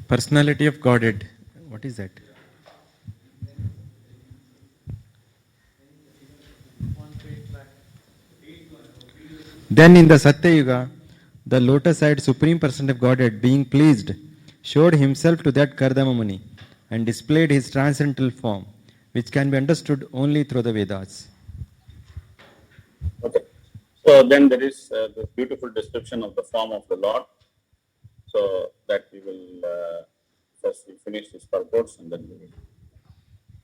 Personality of Godhead. What is that? Then in the Satya Yuga, the lotus-eyed Supreme Person of Godhead, being pleased, showed himself to that Kardama Muni and displayed his transcendental form, which can be understood only through the Vedas. Okay. So then there is this beautiful description of the form of the Lord. So that we will first we finish this purports and then we will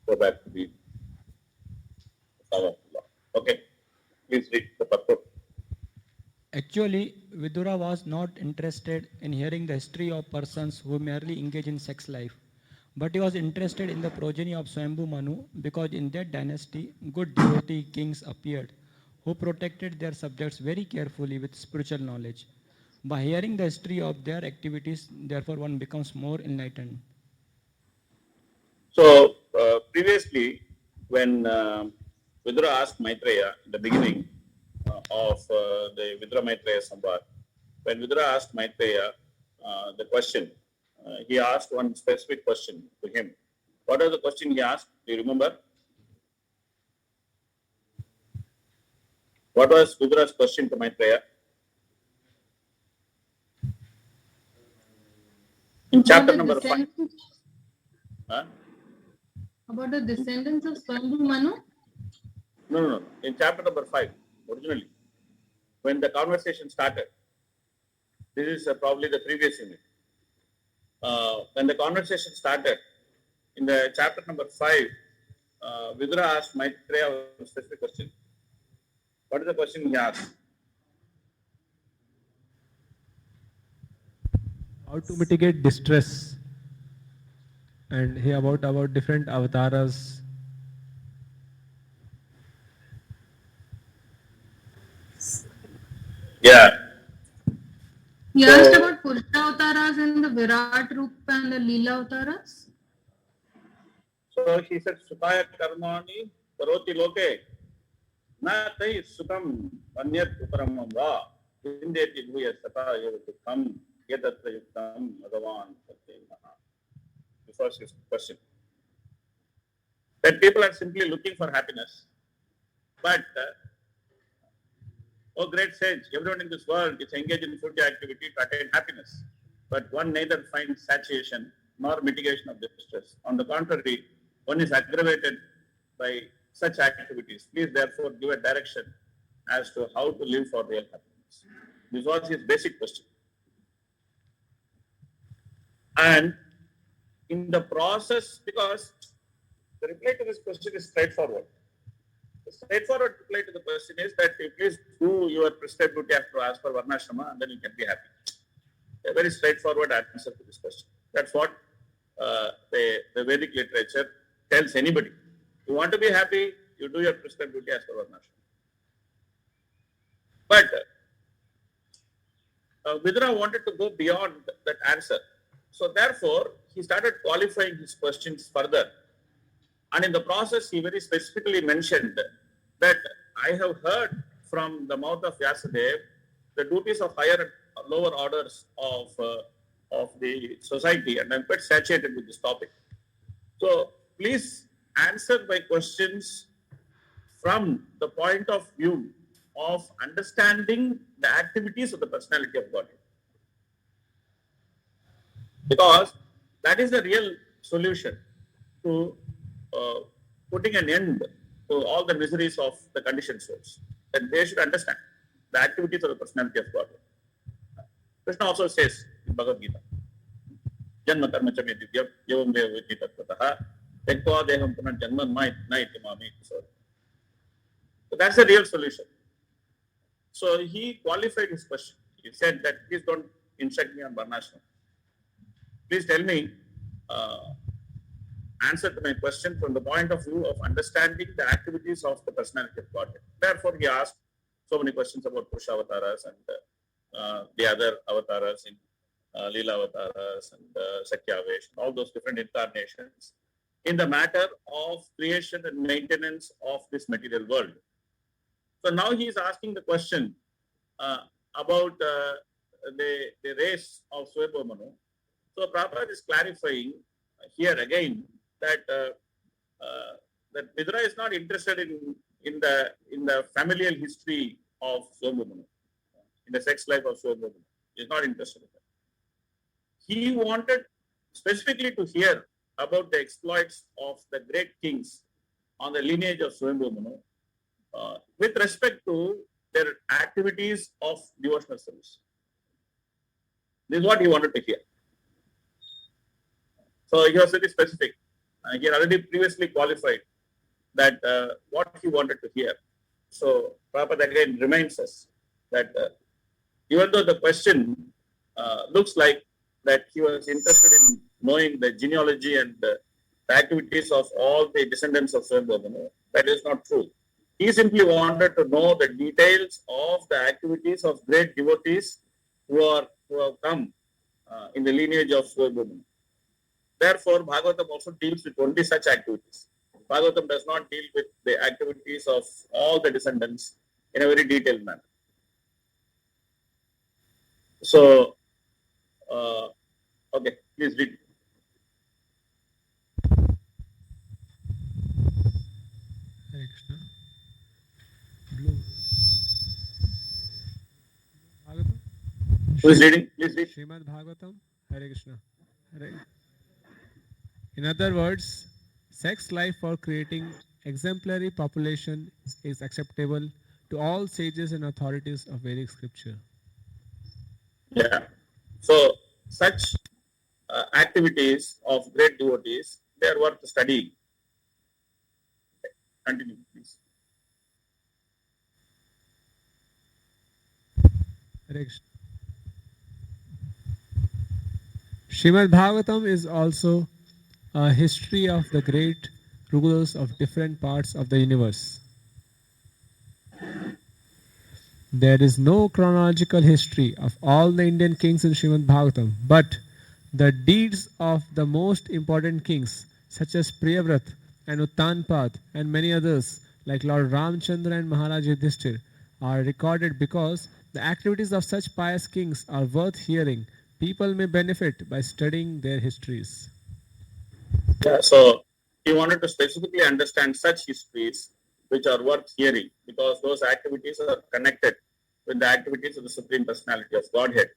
go back to the form of the Lord. Okay. Please read the purport. Actually, Vidura was not interested in hearing the history of persons who merely engage in sex life, but he was interested in the progeny of Swambhu Manu because in that dynasty, good devotee kings appeared who protected their subjects very carefully with spiritual knowledge. By hearing the history of their activities, therefore, one becomes more enlightened. So previously, when Vidura asked Maitreya in the beginning of the Vidura Maitreya Samvad, when Vidura asked Maitreya the question, he asked one specific question to him. What was the question he asked? Do you remember? What was Vidura's question to Maitreya? In chapter number 5. Huh? About the descendants of Swambhu Manu? No. In chapter number 5, originally, when the conversation started, this is probably the previous unit. When the conversation started, in the chapter number 5, Vidura asked Maitreya a specific question. What is the question he asked? How to mitigate distress, and he about different avatars. Yeah. He asked about Purusha Avataras and the Virat Rupa and the Lila Avataras. So he said, Sukaya Karmani Karoti Loke Na Tai Sukam Anyat Uparamam Va Indeti Bhuya Sata Yavatukam Yatatra Yuktam Adavan. The first question. That people are simply looking for happiness. But oh, great sage, everyone in this world is engaged in fruitive activity to attain happiness. But one neither finds satiation nor mitigation of distress. On the contrary, one is aggravated by such activities. Please therefore give a direction as to how to live for real happiness. This was his basic question. And in the process, because the reply to this question is straightforward. The straightforward reply to the question is that you please do your prescribed duty as per Varnashrama and then you can be happy. A very straightforward answer to this question. That's what the Vedic literature tells anybody. You want to be happy, you do your prescribed duty as per Varnashrama. But Vidura wanted to go beyond that answer. So therefore, he started qualifying his questions further. And in the process, he very specifically mentioned that I have heard from the mouth of Vyasadeva the duties of higher and lower orders of the society, and I'm quite saturated with this topic. So please answer my questions from the point of view of understanding the activities of the personality of Godhead. Because that is the real solution to putting an end to all the miseries of the conditioned souls. That they should understand the activities of the personality of Godhead. Krishna also says in Bhagavad Gita, Janma karma chame divyam yavam dev viti tattvataha tektva deham punat janma naiti mami. So that's the real solution. So he qualified his question. He said that please don't instruct me on Varnashrama. Please tell me answer to my question from the point of view of understanding the activities of the personality of Godhead. Therefore, he asked so many questions about Purusha avatars and the other avatars in Lila avatars and Sakyavesh, all those different incarnations in the matter of creation and maintenance of this material world. So now he is asking the question about the race of Swambhu Manu. So Prabhupada is clarifying here again that that Vidura is not interested in the familial history of Swambhu, in the sex life of Swambhu. He is not interested in that. He wanted specifically to hear about the exploits of the great kings on the lineage of Swambhu with respect to their activities of devotional service. This is what he wanted to hear. So he was very specific. He had already previously qualified that what he wanted to hear. So Prabhupada again reminds us that even though the question looks like that he was interested in knowing the genealogy and the activities of all the descendants of Swambhu, that is not true. He simply wanted to know the details of the activities of great devotees who have come in the lineage of Swambhu. Therefore, Bhagavatam also deals with only such activities. Bhagavatam does not deal with the activities of all the descendants in a very detailed manner. So, okay, please read. Hare Krishna. Blue. Bhagavatam. Who is reading? Please read. Srimad Bhagavatam. Hare Krishna. Hare. In other words, sex life for creating exemplary population is acceptable to all sages and authorities of Vedic scripture. Yeah. So, such activities of great devotees, they are worth studying. Continue, please. Hare Krishna. Srimad Bhagavatam is also a history of the great rulers of different parts of the universe. There is no chronological history of all the Indian kings in Srimad Bhagavatam, but the deeds of the most important kings, such as Priyavrat and Uttanpad and many others, like Lord Ramchandra and Maharaj Yudhishthir, are recorded because the activities of such pious kings are worth hearing. People may benefit by studying their histories. Yeah, so he wanted to specifically understand such histories which are worth hearing because those activities are connected with the activities of the Supreme Personality of Godhead.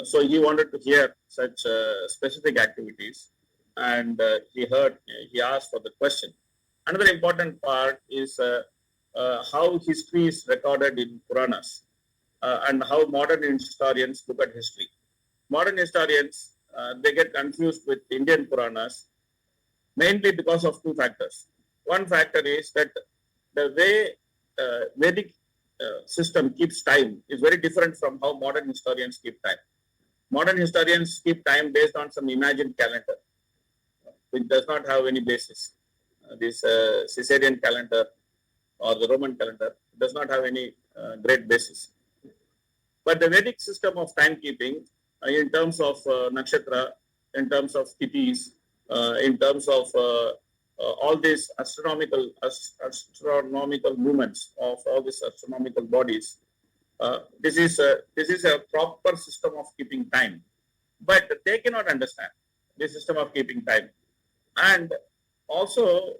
So he wanted to hear such specific activities, and he asked for the question. Another important part is how history is recorded in Puranas and how modern historians look at history. Modern historians, they get confused with Indian Puranas mainly because of two factors. One factor is that the way Vedic system keeps time is very different from how modern historians keep time. Modern historians keep time based on some imagined calendar, which does not have any basis. This Caesarean calendar or the Roman calendar does not have any great basis. But the Vedic system of timekeeping, in terms of nakshatra, in terms of tithis, in terms of all these astronomical movements of all these astronomical bodies, this is a proper system of keeping time. But they cannot understand the system of keeping time. And also,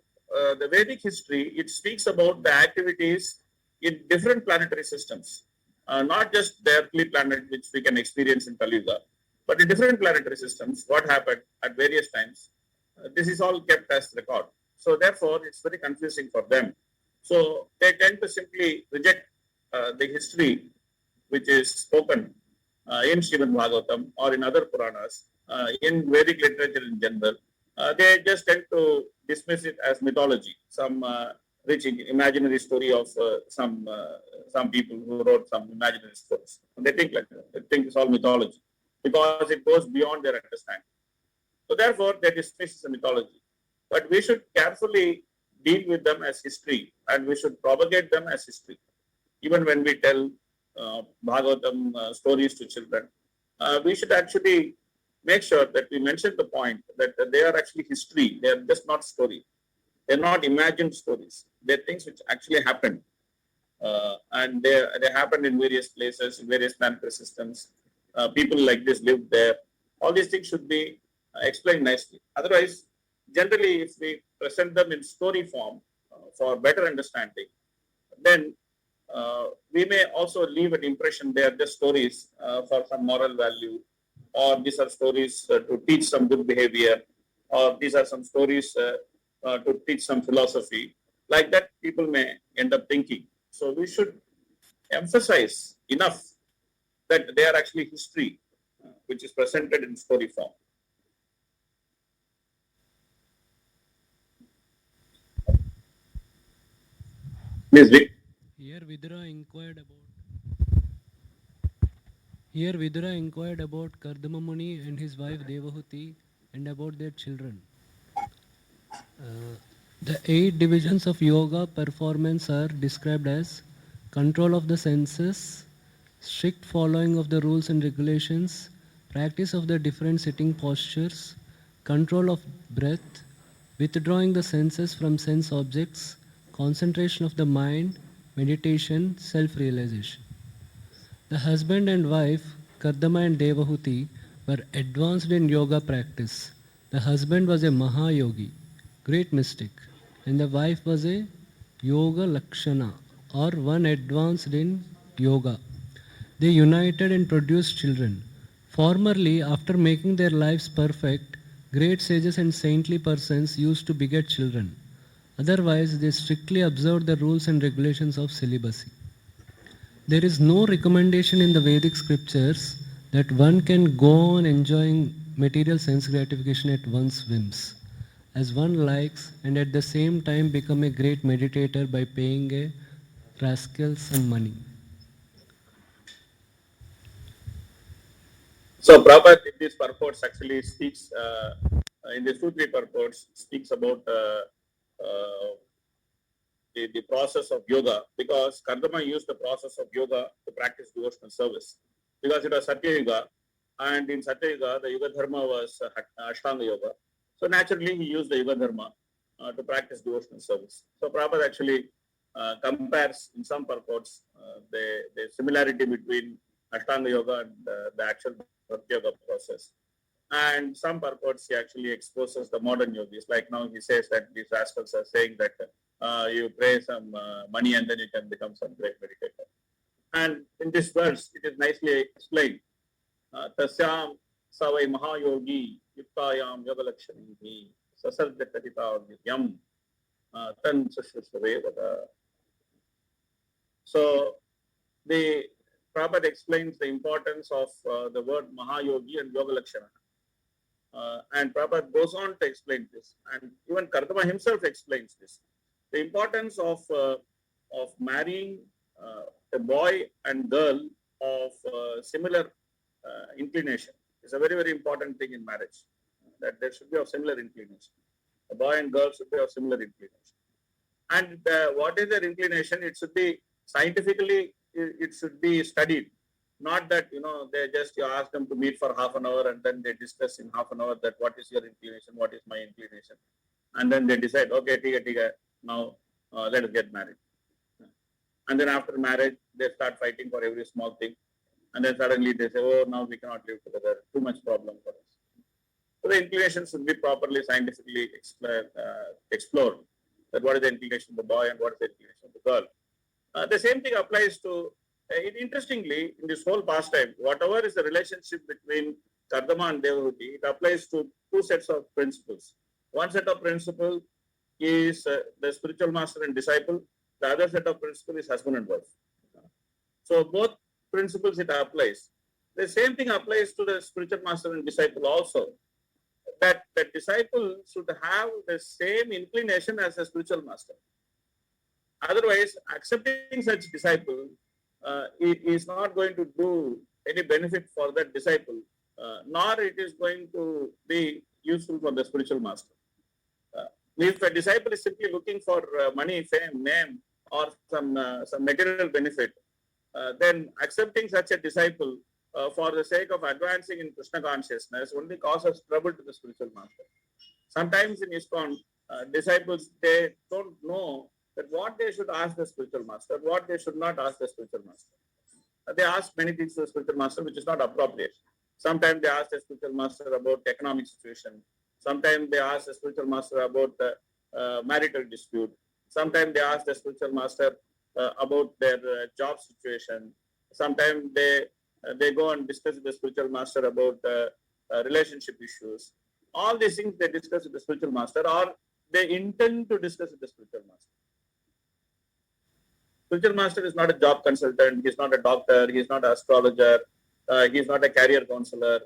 the Vedic history, it speaks about the activities in different planetary systems, not just the earthly planet, which we can experience in Kali Yuga, but in different planetary systems, what happened at various times. This is all kept as record. So therefore, it's very confusing for them. So they tend to simply reject the history which is spoken in Srimad Bhagavatam or in other Puranas, in Vedic literature in general. They just tend to dismiss it as mythology, some rich imaginary story of some people who wrote some imaginary stories. They think like that. They think it's all mythology because it goes beyond their understanding. So therefore, they dismiss as a mythology. But we should carefully deal with them as history, and we should propagate them as history. Even when we tell Bhagavatam stories to children, we should actually make sure that we mention the point that they are actually history. They are just not story. They are not imagined stories. They are things which actually happened. And they happened in various places, in various planetary systems. People like this lived there. All these things should be explained nicely. Otherwise, generally, if we present them in story form for better understanding, then we may also leave an impression they are just stories for some moral value, or these are stories to teach some good behavior, or these are some stories to teach some philosophy. Like that, people may end up thinking. So we should emphasize enough that they are actually history, which is presented in story form. Please, Vic. Here Vidura inquired about Here Vidura inquired about Kardama Muni and his wife Devahuti and about their children. The 8 divisions of yoga performance are described as control of the senses, strict following of the rules and regulations, practice of the different sitting postures, control of breath, withdrawing the senses from sense objects, concentration of the mind, meditation, self-realization. The husband and wife, Kardama and Devahuti, were advanced in yoga practice. The husband was a Mahayogi, great mystic, and the wife was a Yoga Lakshana, or one advanced in yoga. They united and produced children. Formerly, after making their lives perfect, great sages and saintly persons used to beget children. Otherwise, they strictly observed the rules and regulations of celibacy. There is no recommendation in the Vedic scriptures that one can go on enjoying material sense gratification at one's whims, as one likes, and at the same time become a great meditator by paying a rascal some money. So Prabhupada in these purports actually speaks, in the Sutri purports, speaks about the process of yoga, because Kardama used the process of yoga to practice devotional service. Because it was Satya Yuga, and in Satya Yuga, the Yuga Dharma was Ashtanga Yoga. So naturally, he used the Yuga Dharma to practice devotional service. So Prabhupada actually compares in some purports the similarity between Ashtanga Yoga and the actual Bhakti Yoga process. And some purports he actually exposes the modern yogis. Like now he says that these rascals are saying that you pay some money and then you can become some great meditator. And in this verse, it is nicely explained. Tasyam savai mahayogi yuktayam yogalakshanihi sasarjatatita nityam tan sashrusave vada. So the Prabhupada explains the importance of the word Mahayogi and Yoga Lakshana. And Prabhupada goes on to explain this. And even Kardama himself explains this. The importance of marrying a boy and girl of similar inclination is a very, very important thing in marriage. That there should be of similar inclination. A boy and girl should be of similar inclination. And what is their inclination? It should be scientifically, it should be studied. Not that, they just, you ask them to meet for half an hour and then they discuss in half an hour that what is your inclination, what is my inclination. And then they decide, okay, tika, now let us get married. And then after marriage, they start fighting for every small thing. And then suddenly they say, oh, now we cannot live together, too much problem for us. So the inclination should be properly scientifically explored. That what is the inclination of the boy and what is the inclination of the girl. The same thing applies to, interestingly, in this whole pastime, whatever is the relationship between Kardama and Devahuti, it applies to two sets of principles. One set of principle is the spiritual master and disciple. The other set of principle is husband and wife. So both principles it applies. The same thing applies to the spiritual master and disciple also. That the disciple should have the same inclination as the spiritual master. Otherwise, accepting such disciple is not going to do any benefit for that disciple, nor it is going to be useful for the spiritual master. If a disciple is simply looking for money, fame, name, or some material benefit, then accepting such a disciple for the sake of advancing in Krishna consciousness only causes trouble to the spiritual master. Sometimes in ISKCON, disciples, they don't know that what they should ask the spiritual master, what they should not ask the spiritual master. They ask many things to the spiritual master which is not appropriate. Sometimes they ask the spiritual master about economic situation. Sometimes they ask the spiritual master about marital dispute. Sometimes they ask the spiritual master about their job situation. Sometimes they go and discuss with the spiritual master about relationship issues. All these things they discuss with the spiritual master, or they intend to discuss with the spiritual master. Spiritual master is not a job consultant. He is not a doctor. He is not an astrologer. He is not a career counselor.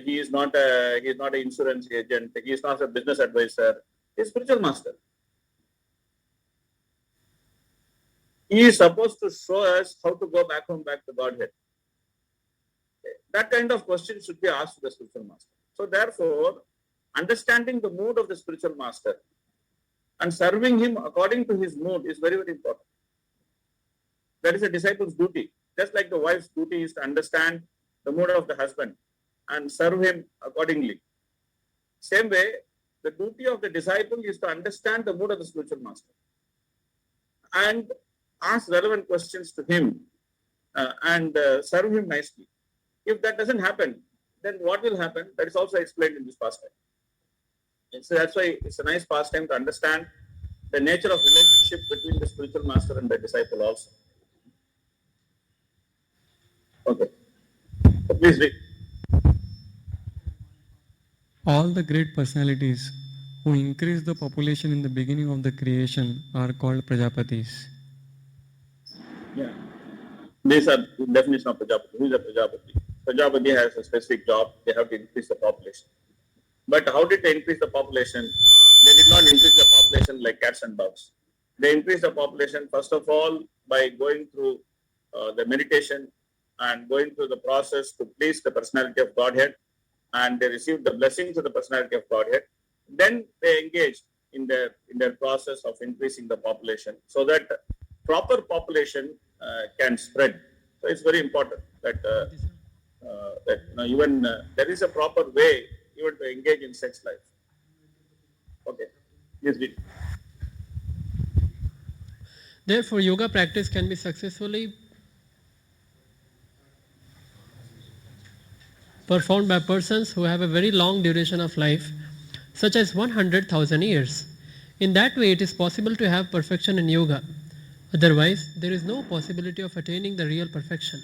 He is not an insurance agent. He is not a business advisor. He is spiritual master. He is supposed to show us how to go back home, back to Godhead. That kind of question should be asked to the spiritual master. So therefore, understanding the mood of the spiritual master and serving him according to his mood is very, very important. That is a disciple's duty. Just like the wife's duty is to understand the mood of the husband and serve him accordingly. Same way, the duty of the disciple is to understand the mood of the spiritual master and ask relevant questions to him and serve him nicely. If that doesn't happen, then what will happen? That is also explained in this pastime. And so that's why it's a nice pastime to understand the nature of relationship between the spiritual master and the disciple also. Okay. So please read. All the great personalities who increased the population in the beginning of the creation are called Prajapatis. Yeah. These are the definition of Prajapati. Who is a Prajapati? Prajapati has a specific job. They have to increase the population. But how did they increase the population? They did not increase the population like cats and dogs. They increased the population, first of all, by going through the meditation and going through the process to please the personality of Godhead, and they received the blessings of the personality of Godhead. Then they engaged in their process of increasing the population so that proper population can spread. So it's very important that even there is a proper way even to engage in sex life. Okay, yes, read. Therefore, yoga practice can be successfully performed by persons who have a very long duration of life, such as 100,000 years. In that way, it is possible to have perfection in yoga. Otherwise, there is no possibility of attaining the real perfection.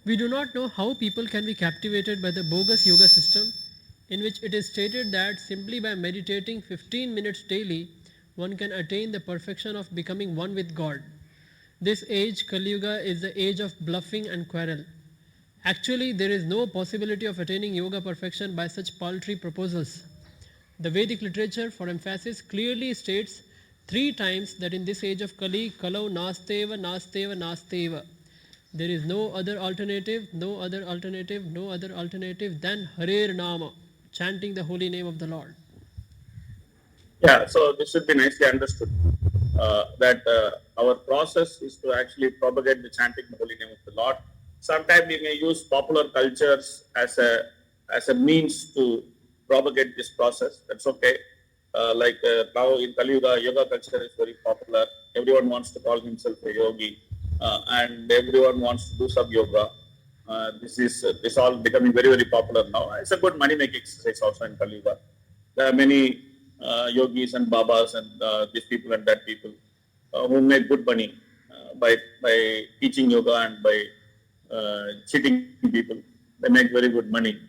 We do not know how people can be captivated by the bogus yoga system, in which it is stated that simply by meditating 15 minutes daily, one can attain the perfection of becoming one with God. This age, Kali Yuga, is the age of bluffing and quarrel. Actually, there is no possibility of attaining yoga perfection by such paltry proposals. The Vedic literature, for emphasis, clearly states 3 times that in this age of Kali, Kalau nasteva, nasteva, nasteva. There is no other alternative than Harer Nama, chanting the holy name of the Lord. Yeah, so this should be nicely understood that our process is to actually propagate the chanting the holy name of the Lord. Sometimes we may use popular cultures as a means to propagate this process. That's okay. Now in Kali Yuga, yoga culture is very popular. Everyone wants to call himself a yogi, and everyone wants to do some yoga. This all becoming very, very popular now. It's a good money making exercise also in Kali Yuga. There are many yogis and babas and these people and that people who make good money by teaching yoga and by cheating people. They make very good money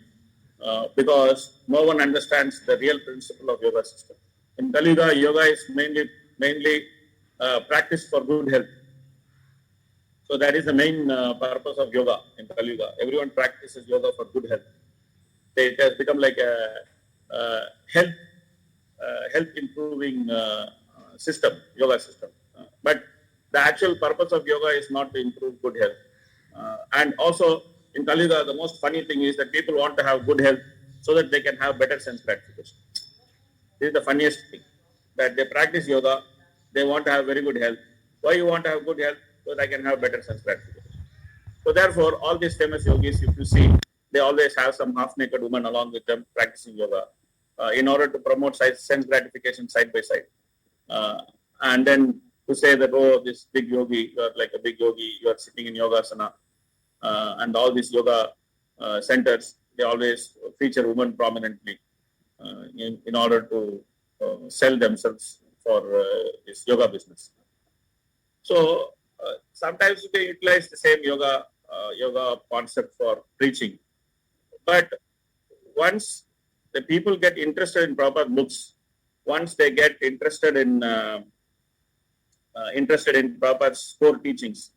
because no one understands the real principle of yoga system. In Kali Yuga, yoga is mainly practice for good health. So that is the main purpose of yoga in Kali Yuga. Everyone practices yoga for good health. It has become like a health improving system, yoga system. But the actual purpose of yoga is not to improve good health. And also in Kali Yuga, the most funny thing is that people want to have good health so that they can have better sense gratification. This is the funniest thing, that they practice yoga, they want to have very good health. Why you want to have good health? So that I can have better sense gratification. So therefore, all these famous yogis, if you see, they always have some half-naked woman along with them practicing yoga in order to promote sense gratification side by side. And then to say that, oh, this big yogi, you are like a big yogi, you are sitting in yogasana, and all this yoga centers, they always feature women prominently in order to sell themselves for this yoga business. So sometimes they utilize the same yoga concept for preaching, but once the people get interested in proper books, once they get interested in proper core teachings,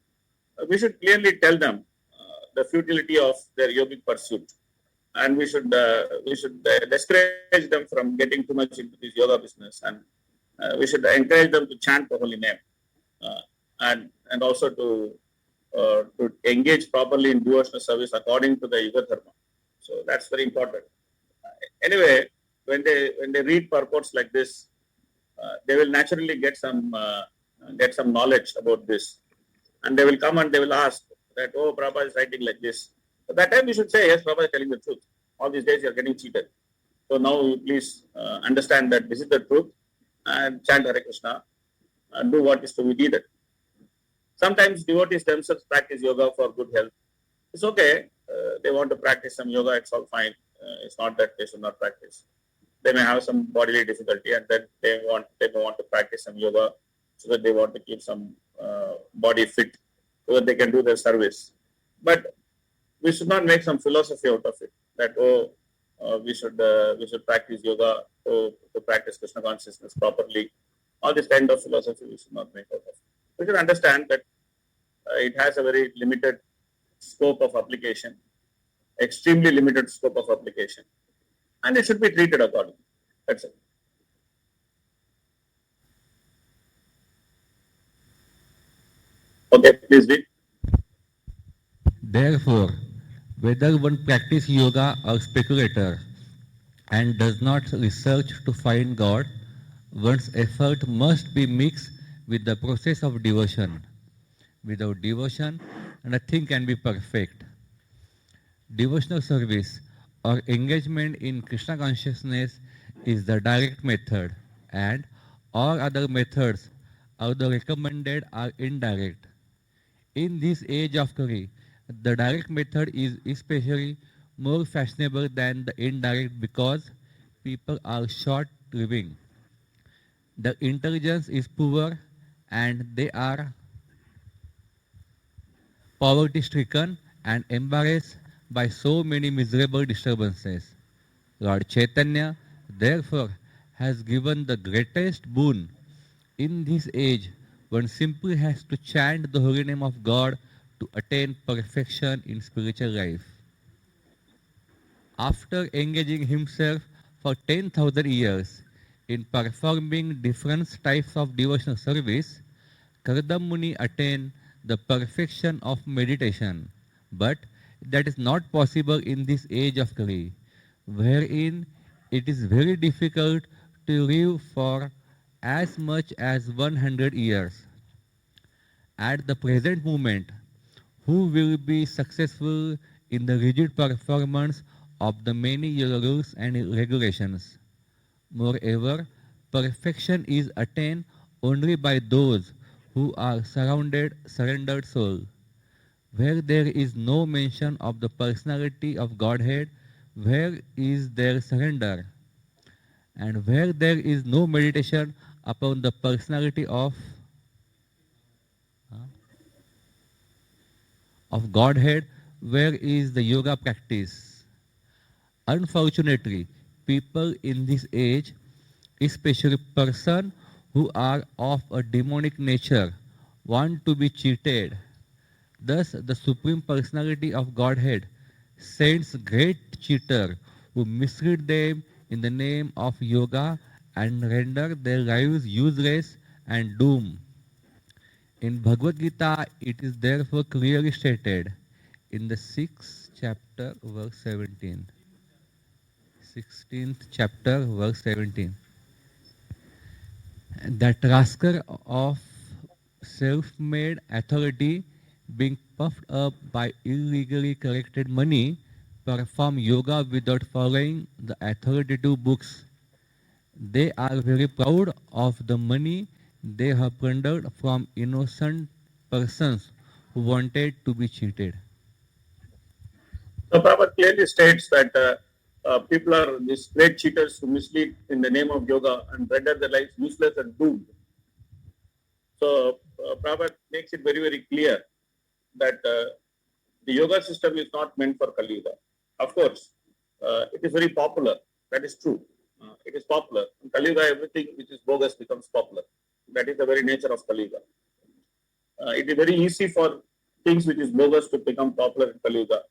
we should clearly tell them the futility of their yogic pursuit, and we should discourage them from getting too much into this yoga business, and we should encourage them to chant the holy name, and also to engage properly in devotional service according to the Yuga Dharma. So that's very important. Anyway, when they read purports like this, they will naturally get some knowledge about this, and they will come and they will ask that, oh, Prabhupada is writing like this. At that time, we should say, yes, Prabhupada is telling the truth. All these days you are getting cheated. So now you please understand that this is the truth, and chant Hare Krishna and do what is to be needed. Sometimes devotees themselves practice yoga for good health. It's okay. They want to practice some yoga, it's all fine. It's not that they should not practice. They may have some bodily difficulty, and then they may want to practice some yoga so that they want to keep some body fit, so that they can do their service. But we should not make some philosophy out of it, that we should practice yoga to practice Krishna consciousness properly. All this kind of philosophy we should not make out of it. We should understand that it has a very limited scope of application, extremely limited scope of application, and it should be treated accordingly. That's it. Okay, please read. Therefore, whether one practices yoga or speculator and does not research to find God, one's effort must be mixed with the process of devotion. Without devotion, nothing can be perfect. Devotional service or engagement in Krishna consciousness is the direct method, and all other methods, although recommended, are indirect. In this age of Kali, the direct method is especially more fashionable than the indirect because people are short living. The intelligence is poor and they are poverty stricken and embarrassed by so many miserable disturbances. Lord Chaitanya, therefore, has given the greatest boon. In this age, one simply has to chant the holy name of God to attain perfection in spiritual life. After engaging himself for 10,000 years in performing different types of devotional service, Kardam Muni attained the perfection of meditation. But that is not possible in this age of Kali, wherein it is very difficult to live for as much as 100 years. At the present moment, who will be successful in the rigid performance of the many rules and regulations? Moreover, perfection is attained only by those who are surrendered soul. Where there is no mention of the personality of Godhead, where is their surrender? And where there is no meditation upon the personality of Godhead, where is the yoga practice? Unfortunately, people in this age, especially persons who are of a demonic nature, want to be cheated. Thus, the Supreme Personality of Godhead sends great cheater who mislead them in the name of yoga and render their lives useless and doomed. In Bhagavad Gita, it is therefore clearly stated in the 6th chapter, verse 17. 16th chapter, verse 17. That rascal of self-made authority, being puffed up by illegally collected money, perform yoga without following the authoritative books. They are very proud of the money they have plundered from innocent persons who wanted to be cheated. So Prabhupada clearly states that people are these great cheaters who mislead in the name of yoga and render their lives useless and doomed. So Prabhupada makes it very, very clear that the yoga system is not meant for Kali Yuga. Of course, it is very popular. That is true. It is popular. In Kali Yuga, everything which is bogus becomes popular. That is the very nature of Kali Yuga. It is very easy for things which is bogus to become popular in Kali Yuga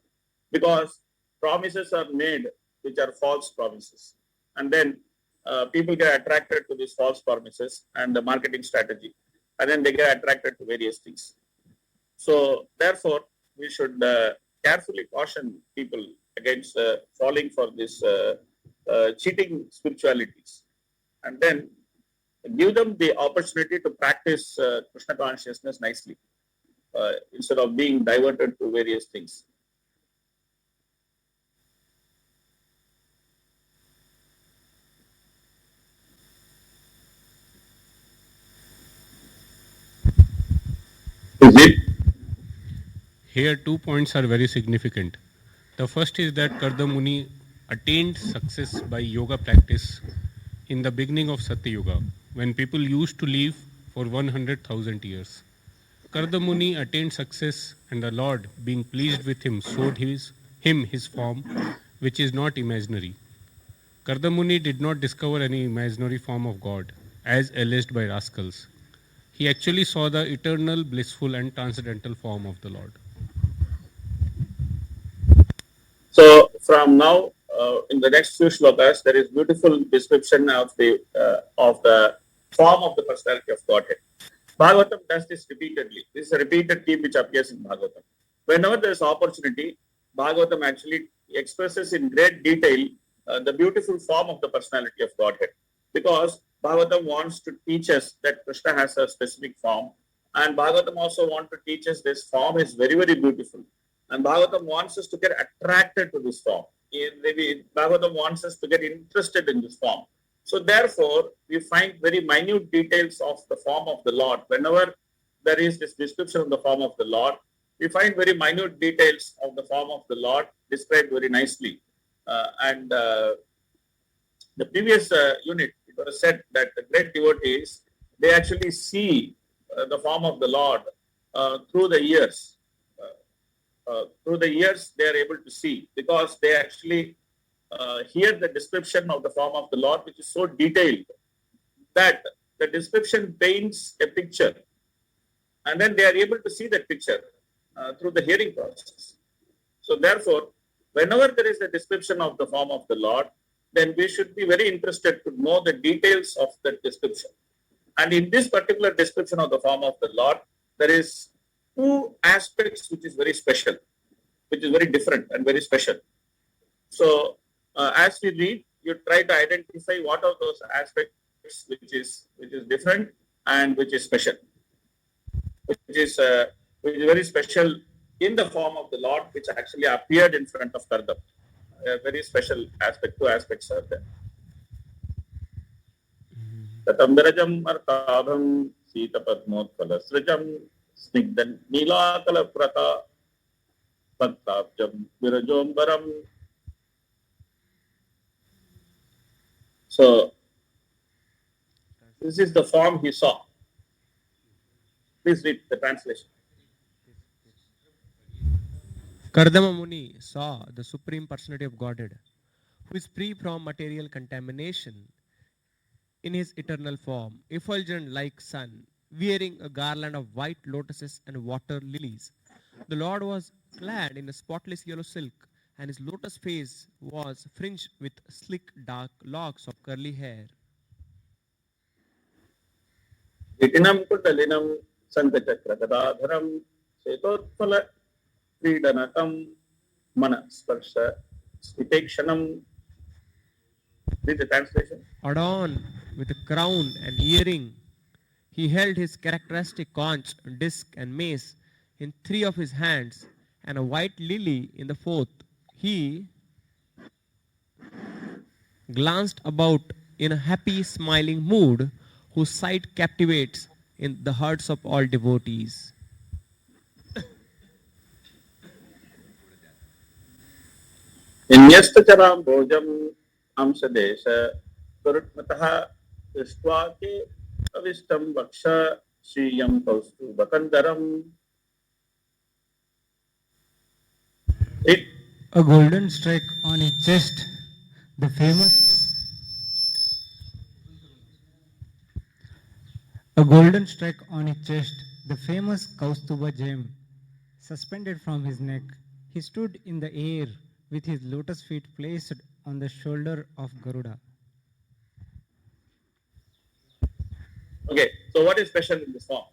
because promises are made which are false promises. And then people get attracted to these false promises and the marketing strategy. And then they get attracted to various things. So therefore, we should carefully caution people against falling for this cheating spiritualities, and then give them the opportunity to practice Krishna consciousness nicely instead of being diverted to various things. Is it? Here, 2 points are very significant. The first is that Karda Muni attained success by yoga practice in the beginning of Satya Yuga, when people used to live for 100,000 years. Karda Muni attained success, and the Lord, being pleased with him, showed him his form, which is not imaginary. Karda Muni did not discover any imaginary form of God, as alleged by rascals. He actually saw the eternal, blissful, and transcendental form of the Lord. So from now, in the next few shlokas, there is beautiful description of the form of the personality of Godhead. Bhagavatam does this repeatedly. This is a repeated theme which appears in Bhagavatam. Whenever there is opportunity, Bhagavatam actually expresses in great detail the beautiful form of the personality of Godhead. Because Bhagavatam wants to teach us that Krishna has a specific form, and Bhagavatam also wants to teach us this form is very, very beautiful. And Bhagavatam wants us to get attracted to this form. Bhagavatam wants us to get interested in this form. So therefore, we find very minute details of the form of the Lord. Whenever there is this description of the form of the Lord, we find very minute details of the form of the Lord described very nicely. The previous unit, it was said that the great devotees, they actually see the form of the Lord through the years. Through the years, they are able to see because they actually hear the description of the form of the Lord, which is so detailed that the description paints a picture, and then they are able to see that picture through the hearing process. So therefore, whenever there is a description of the form of the Lord, then we should be very interested to know the details of that description. And in this particular description of the form of the Lord, there is two aspects which is very special, which is very different and very special. So as we read, you try to identify what are those aspects which is different and which is special, which is very special in the form of the Lord, which actually appeared in front of Kardam. A very special aspect, two aspects are there. Tatamdarajam artabham sita padmotpala srijam snigdan nilakala prata padtabjam virajombaram. So this is the form he saw. Please read the translation. Kardama Muni saw the Supreme Personality of Godhead, who is free from material contamination in his eternal form, effulgent like sun, wearing a garland of white lotuses and water lilies. The Lord was clad in a spotless yellow silk, and his lotus face was fringed with slick dark locks of curly hair. Itinam kudalinam sankachakra gadadharam setotpala Kridanakam Manasparsha Spitekshanam. Read the translation. Adorned with a crown and earring, he held his characteristic conch, disc, and mace in three of his hands, and a white lily in the fourth. He glanced about in a happy, smiling mood, whose sight captivates in the hearts of all devotees. Vinyastcharam bhojam amsadesha Gurutmataha Istvake Avistam Vaksha Sriyam Kaustu Bakandaram. It A golden strike on his chest, the famous a golden strike on his chest, the famous Kaustuba gem, suspended from his neck. He stood in the air with his lotus feet placed on the shoulder of Garuda. okay. So what is special in this form?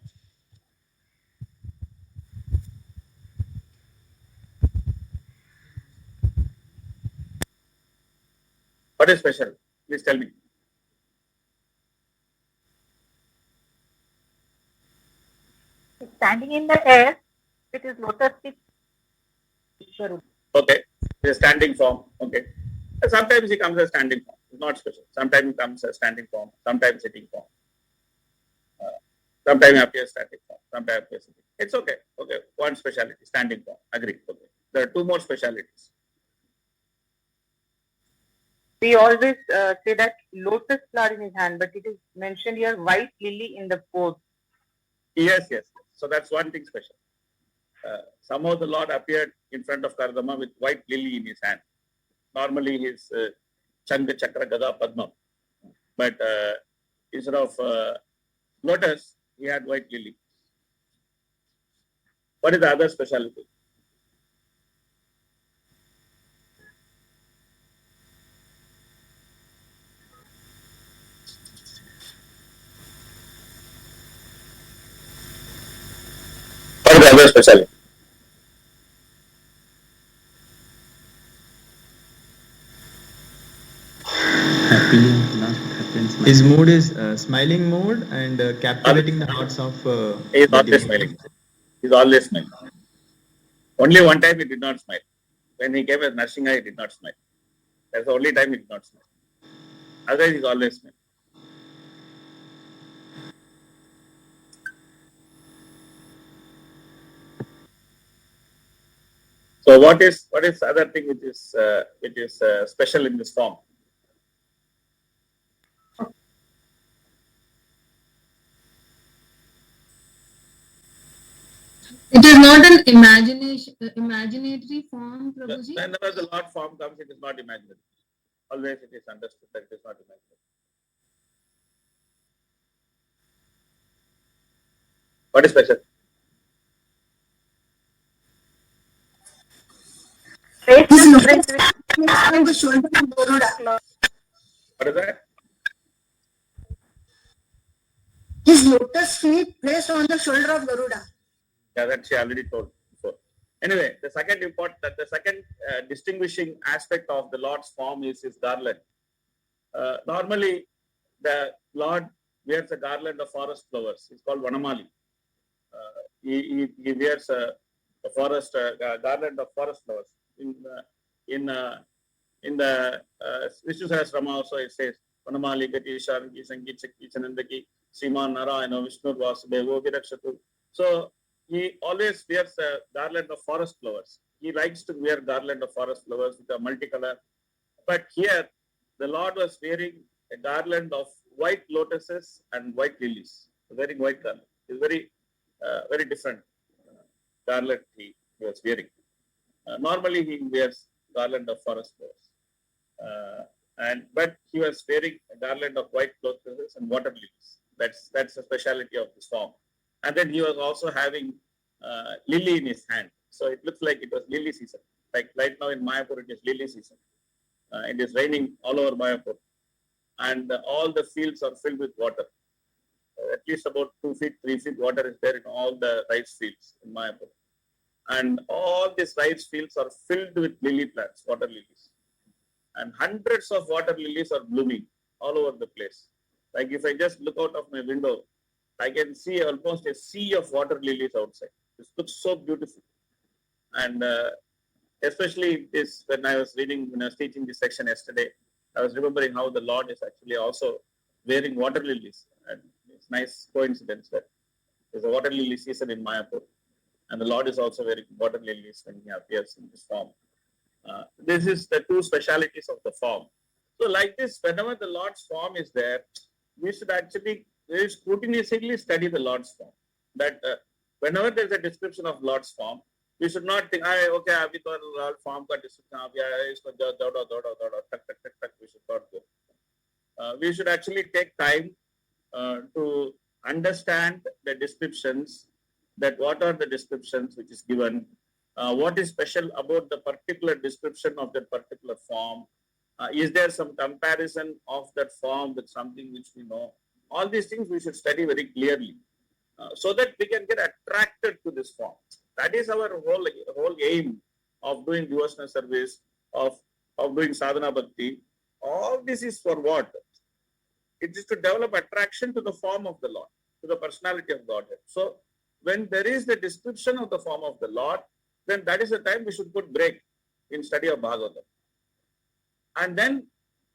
What is special? Please tell me. Standing in the air with his lotus feet. Okay, the standing form. Okay, and sometimes he comes as standing form. It's not special. Sometimes he comes as standing form. Sometimes sitting form. Sometimes appears static form. Sometimes appears sitting. It's okay. Okay, one speciality, standing form. Agree. Okay, there are two more specialities. We always say that lotus flower in his hand, but it is mentioned here white lily in the pose. Yes, yes. So that's one thing special. Somehow the Lord appeared in front of Kardama with white lily in his hand. Normally his Changa Chakra Gada Padma. But instead of lotus, he had white lily. What is the other specialty? What is the other specialty? Happy, that's what happens. His mood is smiling mood and captivating the hearts of He is the always devotees. smiling. He is always smiling. Only one time he did not smile. When he came as Narsinga, he did not smile. That's the only time he did not smile. Otherwise, he is always smiling. So what is the other thing which is special in this form? It is not an imaginatory form, Prabhuji. Whenever the Lord form comes, it is not imaginary. Always it is understood that it is not imaginary. What is special? His lotus on the shoulder of Garuda. What is that? His lotus feet placed on the shoulder of Garuda. Yeah, that she already told before. Anyway, the second distinguishing aspect of the Lord's form is his garland. Normally, the Lord wears a garland of forest flowers. It's called Vanamali. He wears a garland of forest flowers. In the Vishnu Sahasrama also it says Vanamali Gati Shanki Sanki Chakki Chanandaki Sriman Narayana Vishnu Vasudevo Virakshatu. So he always wears a garland of forest flowers. He likes to wear garland of forest flowers with a multicolor. But here the Lord was wearing a garland of white lotuses and white lilies. Wearing white garland. It's very different garland he was wearing. Normally he wears garland of forest flowers. But he was wearing a garland of white lotuses and water lilies. That's the speciality of this form. And then he was also having lily in his hand. So it looks like it was lily season. Like right now in Mayapur, it is lily season. It is raining all over Mayapur. And all the fields are filled with water. At least about 2 feet, 3 feet water is there in all the rice fields in Mayapur. And all these rice fields are filled with lily plants, water lilies. And hundreds of water lilies are blooming all over the place. Like if I just look out of my window, I can see almost a sea of water lilies outside. This looks so beautiful. And especially this, when I was teaching this section yesterday, I was remembering how the Lord is actually also wearing water lilies. And it's nice coincidence that there's a water lily season in Mayapur. And the Lord is also wearing water lilies when he appears in this form. This is the two specialities of the form. So like this, whenever the Lord's form is there, we should actually very scrupulously study the Lord's form. That whenever there is a description of Lord's form, we should not think, okay, अभी तो Lord form का description आ गया है, इसको दौड़ो, टक, we should not go. We should actually take time to understand the descriptions, that what are the descriptions which is given, what is special about the particular description of that particular form, is there some comparison of that form with something which we know. All these things we should study very clearly so that we can get attracted to this form. That is our whole aim of doing devotional service, of doing sadhana bhakti. All this is for what? It is to develop attraction to the form of the Lord, to the personality of Godhead. So when there is the description of the form of the Lord, then that is the time we should put break in study of Bhagavatam. And then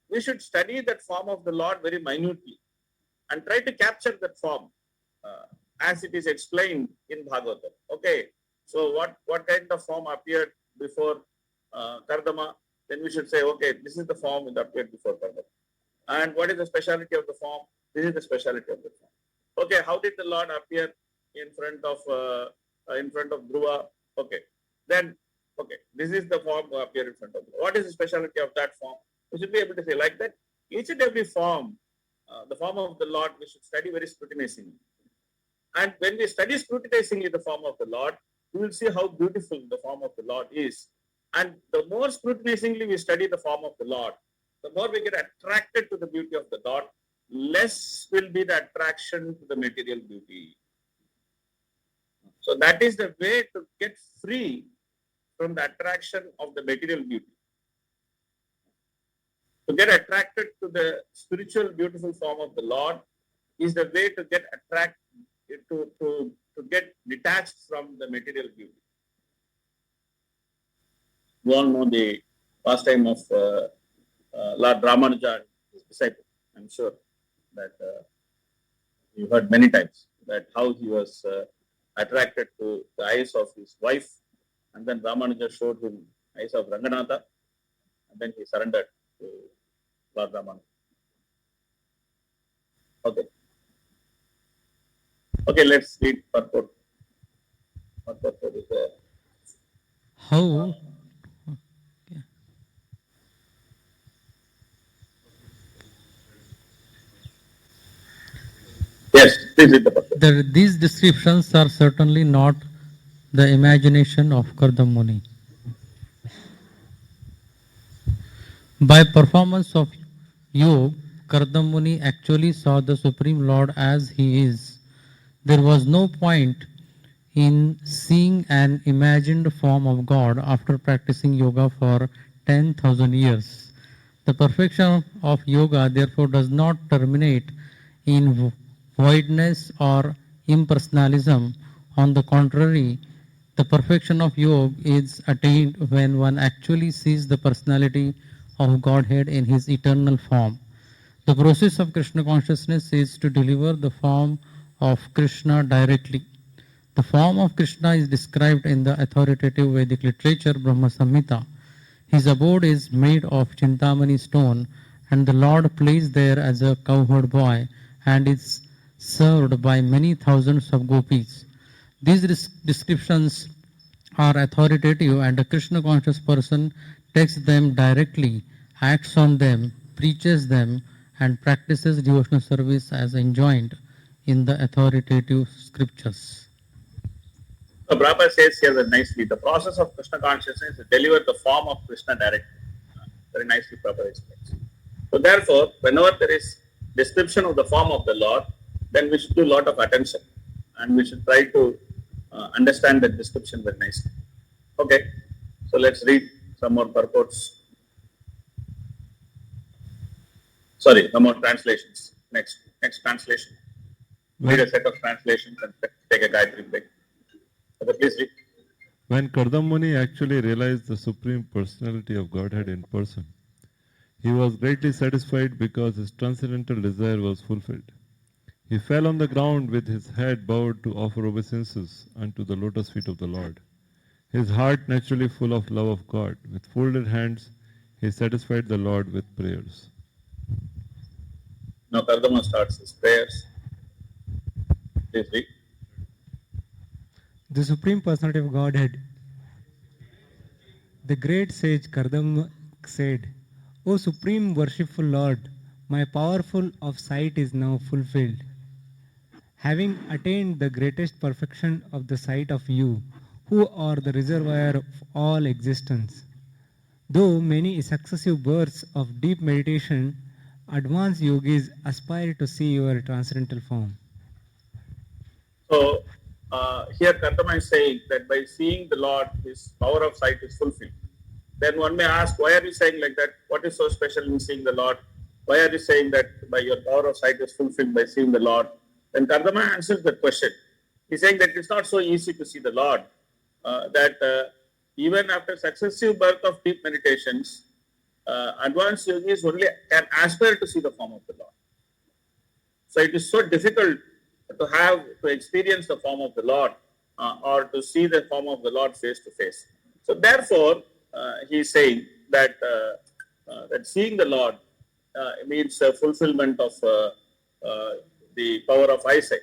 we should study that form of the Lord very minutely and try to capture that form as it is explained in Bhagavatam. Okay, so what kind of form appeared before Kardama? Then we should say, okay, this is the form that appeared before Kardama. And what is the speciality of the form? This is the speciality of the form. Okay, how did the Lord appear in front of Dhruva? Okay, then okay, this is the form that appeared in front of Dhruva. What is the speciality of that form? We should be able to say like that. Each and every form, the form of the Lord, we should study very scrutinizingly. And when we study scrutinizingly the form of the Lord, we will see how beautiful the form of the Lord is. And the more scrutinizingly we study the form of the Lord, the more we get attracted to the beauty of the Lord, less will be the attraction to the material beauty. So that is the way to get free from the attraction of the material beauty. To get attracted to the spiritual beautiful form of the Lord is the way to get to get detached from the material beauty. You all know the pastime of Lord Ramanuja and his disciple. I'm sure that you heard many times that how he was attracted to the eyes of his wife, and then Ramanuja showed him eyes of Ranganatha, and then he surrendered to Lord Ramanuja. Okay, let's read purport. What purport is there? How Yes, please read the purport. these descriptions are certainly not the imagination of Kardam Muni. By performance of yoga, Kardam Muni actually saw the Supreme Lord as he is. There was no point in seeing an imagined form of God after practicing yoga for 10,000 years. The perfection of yoga therefore does not terminate in voidness or impersonalism. On the contrary, the perfection of yoga is attained when one actually sees the personality of Godhead in his eternal form. The process of Krishna consciousness is to deliver the form of Krishna directly. The form of Krishna is described in the authoritative Vedic literature Brahma Samhita. His abode is made of Chintamani stone, and the Lord plays there as a cowherd boy and is served by many thousands of gopis. These descriptions are authoritative, and a Krishna conscious person takes them directly, acts on them, preaches them, and practices devotional service as enjoined in the authoritative scriptures. So Prabhupada says here very nicely, the process of Krishna consciousness is to deliver the form of Krishna directly. Very nicely Prabhupada explains. So therefore, whenever there is description of the form of the Lord, then we should do a lot of attention and we should try to understand the description very nicely. Okay, so let's read some more purports. Sorry, some more translations. Next translation. Read a set of translations and take a Gayatri break. Okay, please read. When Kardam Muni actually realized the Supreme Personality of Godhead in person, he was greatly satisfied because his transcendental desire was fulfilled. He fell on the ground with his head bowed to offer obeisances unto the lotus feet of the Lord. His heart naturally full of love of God. With folded hands, he satisfied the Lord with prayers. Now Kardama starts his prayers. Please read. The Supreme Personality of Godhead, the great sage Kardama said, O Supreme Worshipful Lord, my powerful of sight is now fulfilled. Having attained the greatest perfection of the sight of you, who are the reservoir of all existence. Though many successive births of deep meditation, advanced yogis aspire to see your transcendental form. So here Kardama is saying that by seeing the Lord, his power of sight is fulfilled. Then one may ask, why are you saying like that? What is so special in seeing the Lord? Why are you saying that by your power of sight is fulfilled by seeing the Lord? Then Kardama answers that question. He's saying that it's not so easy to see the Lord, that even after successive birth of deep meditations, advanced yogis only can aspire to see the form of the Lord. So it is so difficult to experience the form of the Lord or to see the form of the Lord face to face. So therefore, he is saying that that seeing the Lord means fulfillment of the power of eyesight.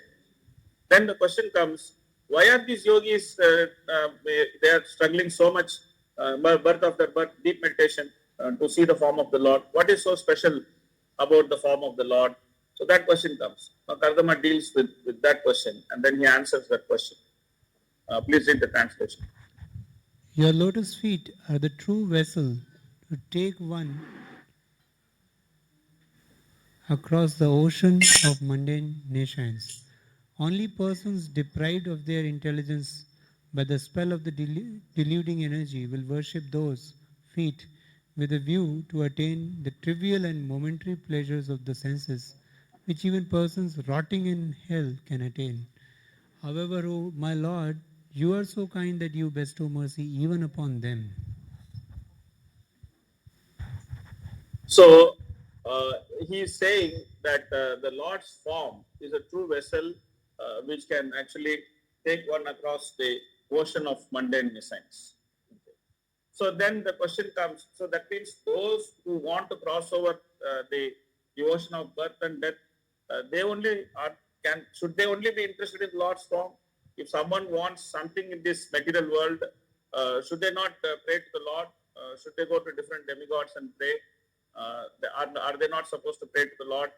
Then the question comes: why are these yogis? They are struggling so much, birth after birth, deep meditation, to see the form of the Lord. What is so special about the form of the Lord? So that question comes. Now Kardama deals with that question, and then he answers that question. Please read the translation. Your lotus feet are the true vessel to take one across the ocean of mundane nations. Only persons deprived of their intelligence by the spell of the deluding energy will worship those feet with a view to attain the trivial and momentary pleasures of the senses, which even persons rotting in hell can attain. However, O my Lord, you are so kind that you bestow mercy even upon them. So he is saying that the Lord's form is a true vessel which can actually take one across the ocean of mundane science. So then the question comes, so that means those who want to cross over the ocean of birth and death, should they only be interested in Lord's form? If someone wants something in this material world, should they not pray to the Lord? Should they go to different demigods and pray? Are they not supposed to pray to the Lord?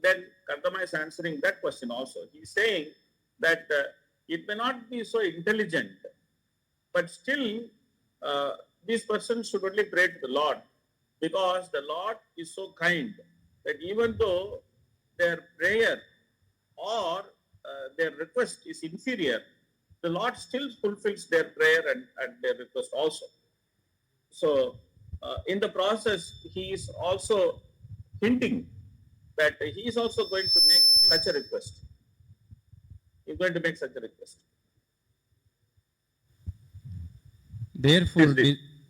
Then Kardama is answering that question also. He's saying that it may not be so intelligent, but still these persons should only pray to the Lord, because the Lord is so kind that even though their prayer or their request is inferior, the Lord still fulfills their prayer and their request also. So in the process, he is also hinting that he is also going to make such a request. He's going to make such a request.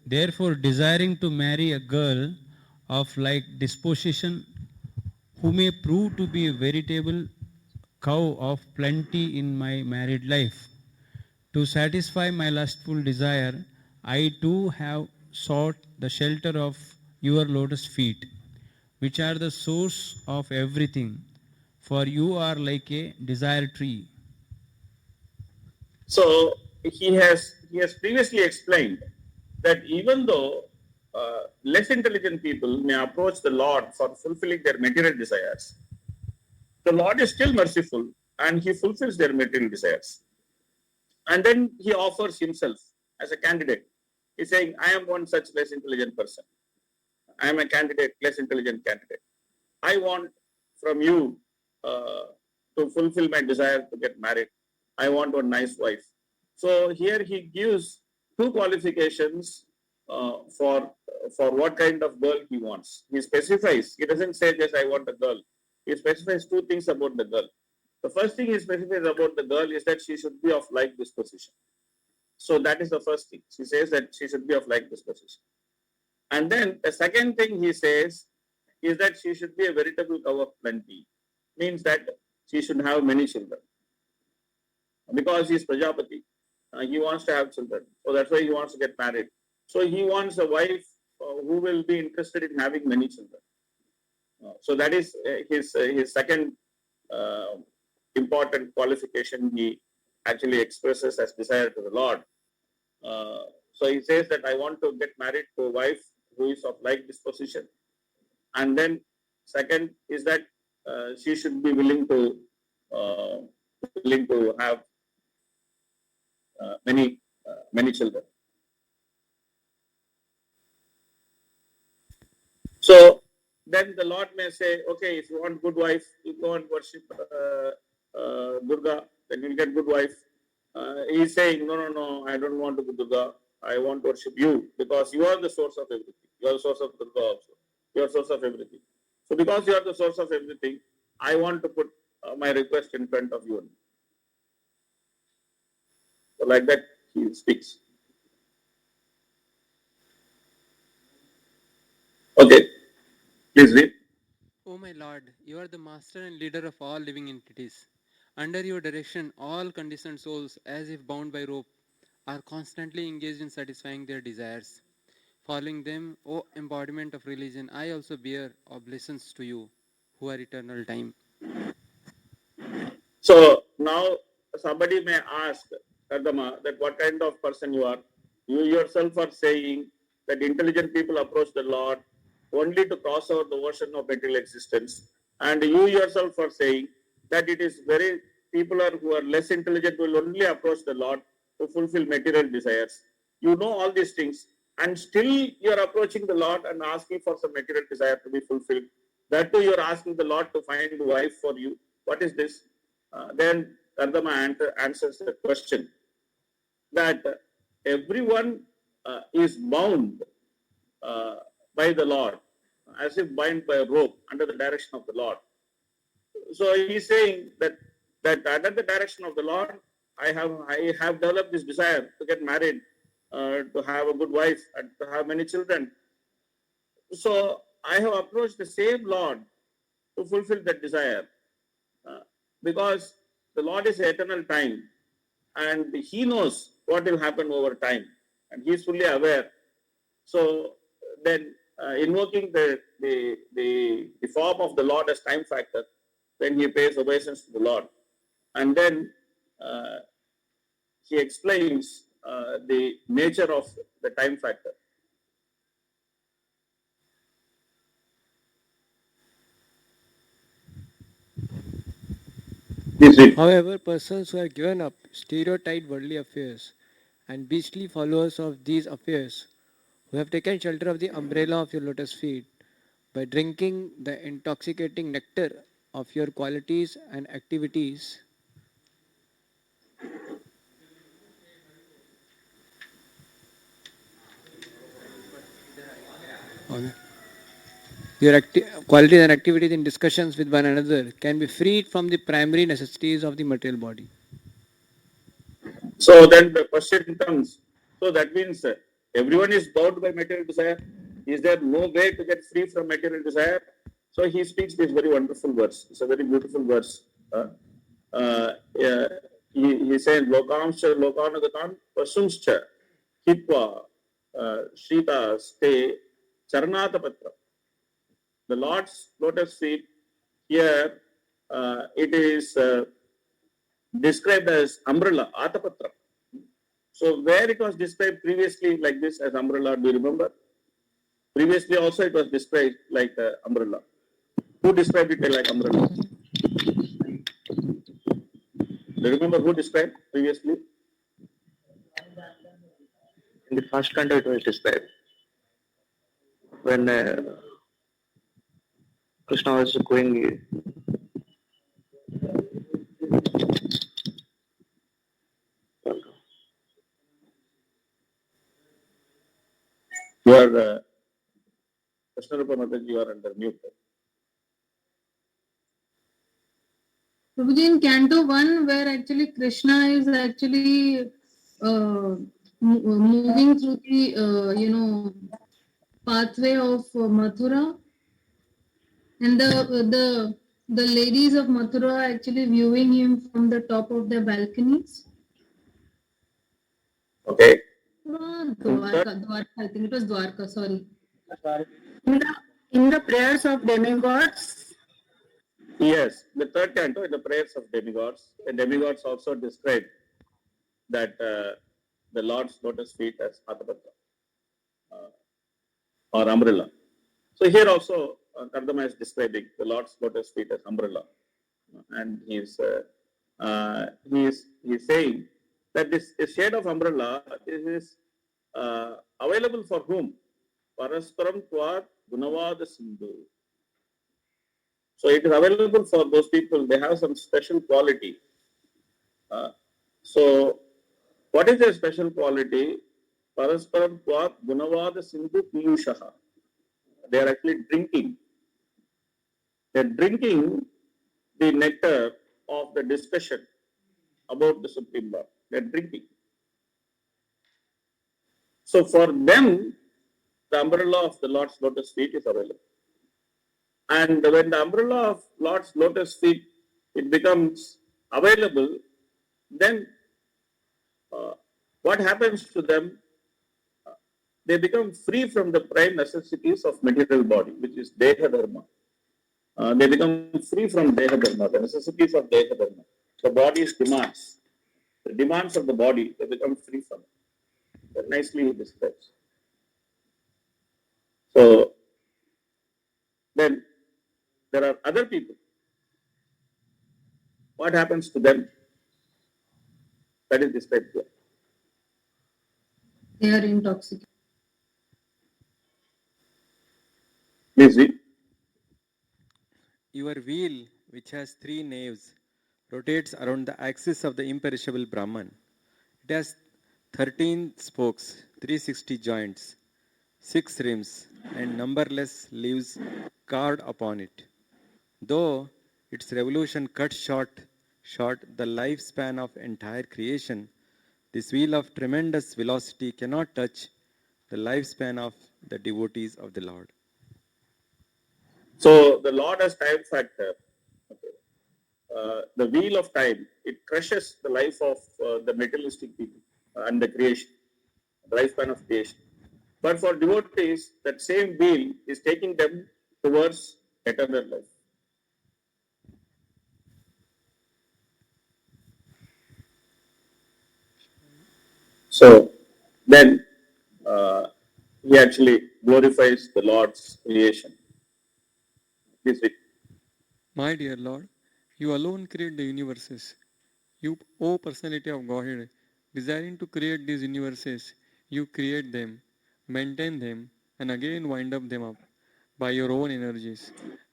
Therefore, desiring to marry a girl of like disposition, who may prove to be a veritable cow of plenty in my married life, to satisfy my lustful desire, I too have sought the shelter of your lotus feet, which are the source of everything, for you are like a desire tree. So he has previously explained that even though less intelligent people may approach the Lord for fulfilling their material desires, the Lord is still merciful and he fulfills their material desires. And then he offers himself as a candidate. He's saying, I am one such less intelligent person. I am a candidate, less intelligent candidate. I want from you to fulfill my desire to get married. I want one nice wife. So here he gives two qualifications for what kind of girl he wants. He specifies. He doesn't say just I want a girl. He specifies two things about the girl. The first thing he specifies about the girl is that she should be of like disposition. So that is the first thing. She says that she should be of like disposition. And then the second thing he says is that she should be a veritable cow of plenty. Means that she should have many children. Because he is Prajapati, He wants to have children. So that's why he wants to get married. So he wants a wife who will be interested in having many children. So that is his second uh, important qualification he actually expresses as desire to the Lord. So he says that I want to get married to a wife who is of like disposition. And then second is that she should be willing to have many children. So then the Lord may say, okay, if you want good wife, you go and worship Durga, then you'll get good wife. He's saying, no, I don't want to be Durga. I want to worship you because you are the source of everything. You are the source of Durga also. You are the source of everything. So because you are the source of everything, I want to put my request in front of you. So like that he speaks. Okay, please read. O my Lord, you are the master and leader of all living entities. Under your direction, all conditioned souls, as if bound by rope, are constantly engaged in satisfying their desires. Following them, O embodiment of religion, I also bear oblations to you, who are eternal time. So now somebody may ask, Kardama, that what kind of person you are. You yourself are saying that intelligent people approach the Lord only to cross over the ocean of material existence. And you yourself are saying that it is very people who are less intelligent will only approach the Lord to fulfill material desires. You know all these things, and still you are approaching the Lord and asking for some material desire to be fulfilled. That too, you are asking the Lord to find a wife for you. What is this? Then Kardama answers the question that everyone is bound by the Lord, as if bound by a rope under the direction of the Lord. So he's saying that under the direction of the Lord, I have developed this desire to get married, to have a good wife, and to have many children. So I have approached the same Lord to fulfill that desire, because the Lord is eternal time, and He knows what will happen over time, and He is fully aware. So then, invoking the form of the Lord as time factor, then he pays obeisance to the Lord, and then he explains the nature of the time factor. However, persons who have given up stereotyped worldly affairs and beastly followers of these affairs, who have taken shelter of the umbrella of your lotus feet, by drinking the intoxicating nectar of your qualities and activities, your qualities and activities in discussions with one another can be freed from the primary necessities of the material body. So then the question comes, so that means everyone is bound by material desire. Is there no way to get free from material desire? So he speaks this very wonderful verse. It's a very beautiful verse. He says, Lokamscha lokanagatan pasumscha hitva shita ste charnata patra. The Lord's lotus feet here, it is described as umbrella, atapatra. So where it was described previously like this as umbrella, do you remember? Previously also it was described like umbrella. Who described it like umbrella? Do you remember who described previously? In the first canto, it was described when Krishna was going. You are Krishna Rupa Mataji, you are under mute. Prabhuji, in Canto 1, where actually Krishna is actually moving through the, pathway of Mathura, and the ladies of Mathura are actually viewing him from the top of their balconies. Okay. Dwarka, I think it was Dwarka, sorry. In the prayers of demigods, Yes, the third canto in the prayers of demigods. The demigods also describe that the Lord's lotus feet as Hatapatra or umbrella. So here also Kardama is describing the Lord's lotus feet as umbrella, and he's saying that this shade of umbrella is available for whom? Parasparam Tvat Gunavada Sindhu. So it is available for those people. They have some special quality. So what is their special quality? Parasparam Tvat Gunavada Sindhu Piyushaha. They are actually drinking. They are drinking the nectar of the discussion about the Supreme Lord. They are drinking. So for them, the umbrella of the Lord's lotus feet is available. And when the umbrella of Lord's lotus feet it becomes available, then what happens to them? They become free from the prime necessities of material body, which is Deha Dharma. They become free from Deha Dharma, the necessities of Deha Dharma. The body's demands, the demands of the body, they become free from it. That nicely he describes. So then there are other people. What happens to them? That is described here. They are intoxicated. Please read. Your wheel, which has 3 naves, rotates around the axis of the imperishable Brahman. It has 13 spokes, 360 joints, 6 rims, and numberless leaves carved upon it. Though its revolution cuts short the lifespan of entire creation, this wheel of tremendous velocity cannot touch the lifespan of the devotees of the Lord. So the Lord has time factor. Okay. The wheel of time, it crushes the life of the materialistic people and the creation, the lifespan of creation. But for devotees, that same wheel is taking them towards eternal life. So then he actually glorifies the Lord's creation. Please read. My dear Lord, you alone create the universes. You, O personality of Godhead, desiring to create these universes, you create them, maintain them, and again wind up them up by your own energies,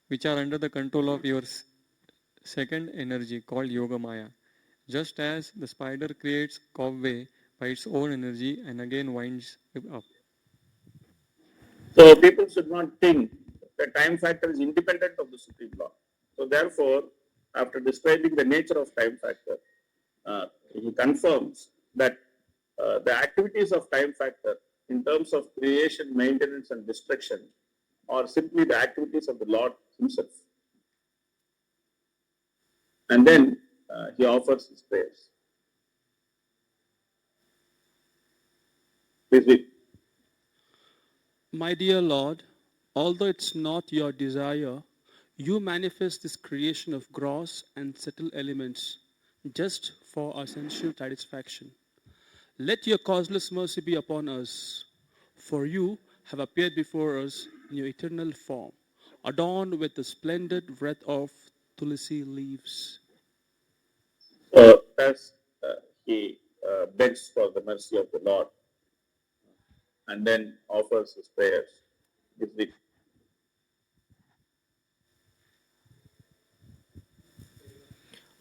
which are under the control of your second energy called Yoga Maya. Just as the spider creates cobweb by its own energy and again winds it up. So people should not think the time factor is independent of the Supreme Law. So therefore, after describing the nature of time factor, he confirms that the activities of time factor in terms of creation, maintenance, and destruction are simply the activities of the Lord himself. And then he offers his prayers. Please read. My dear Lord, although it's not your desire, you manifest this creation of gross and subtle elements just for our sensual satisfaction. Let your causeless mercy be upon us, for you have appeared before us in your eternal form, adorned with the splendid wreath of tulsi leaves. So as he begs for the mercy of the Lord and then offers his prayers. Please read.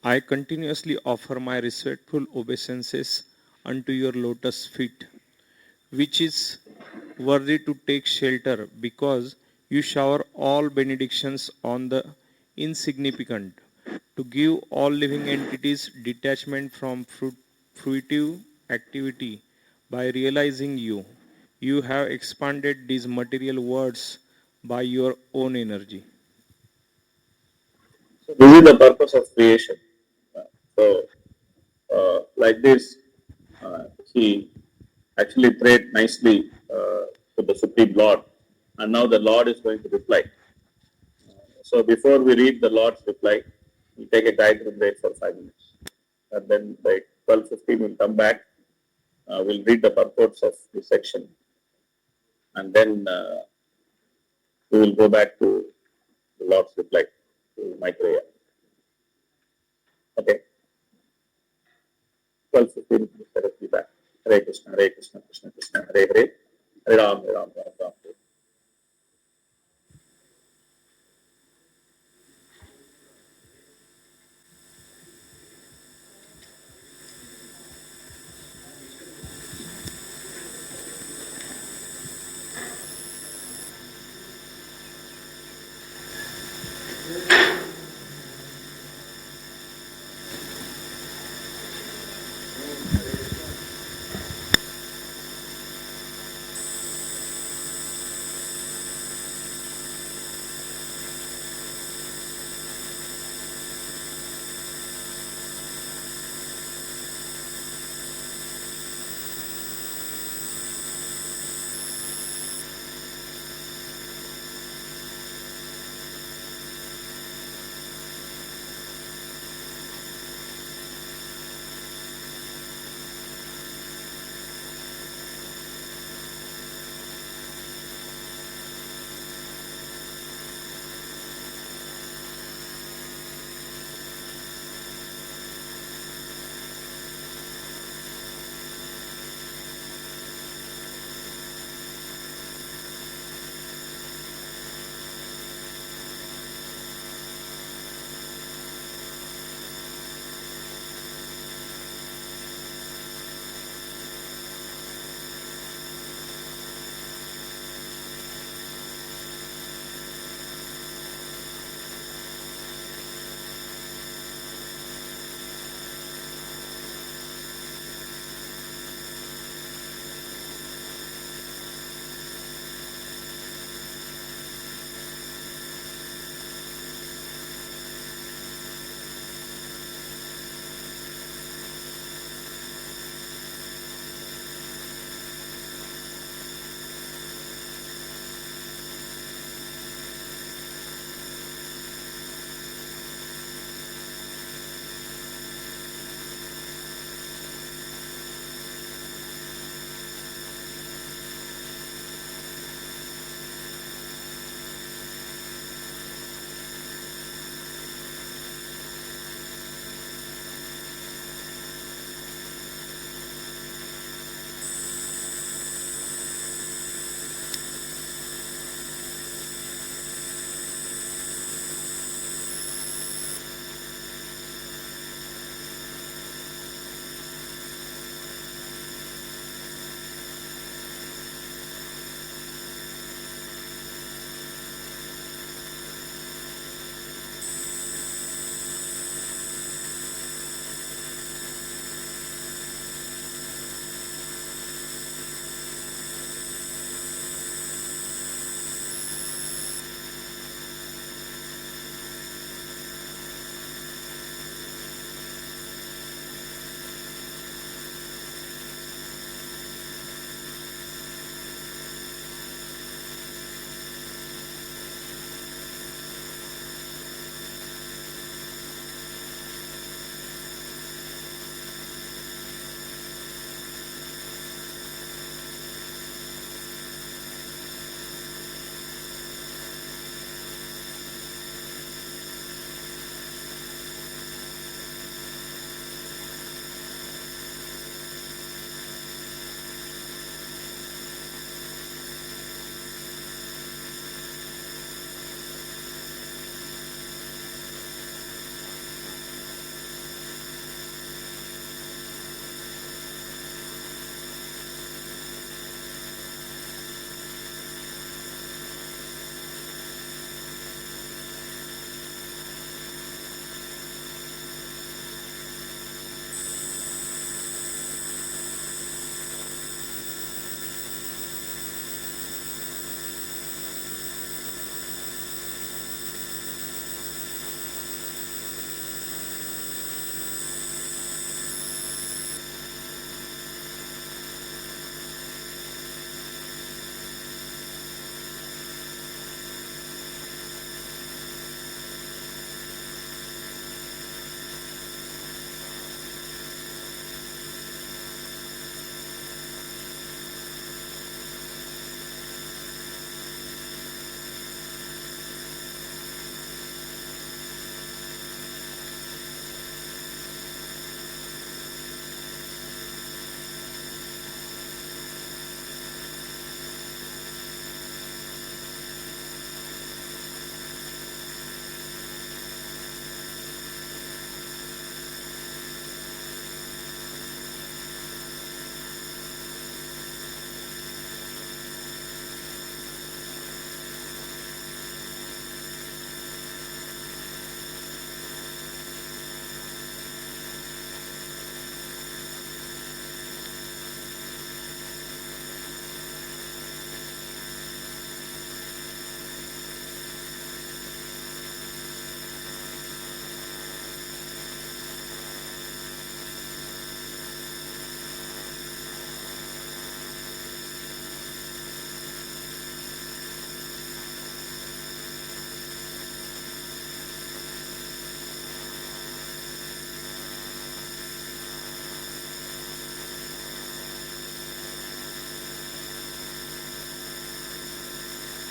I continuously offer my respectful obeisances unto your lotus feet, which is worthy to take shelter because you shower all benedictions on the insignificant, to give all living entities detachment from fruitive activity by realizing you. You have expanded these material worlds by your own energy. So this is the purpose of creation. So like this, he actually prayed nicely to the Supreme Lord, and now the Lord is going to reply. So before we read the Lord's reply, we'll take a guided break for 5 minutes. And then by 12:15 we'll come back. We'll read the purports of this section. And then we will go back to the Lord's reply to my prayer. Okay. 12:15 let us be back. Hare Krishna, Hare Krishna, Krishna Krishna, Hare Hare, Hare Ram, Hare Ram, Ram Ram. Hare.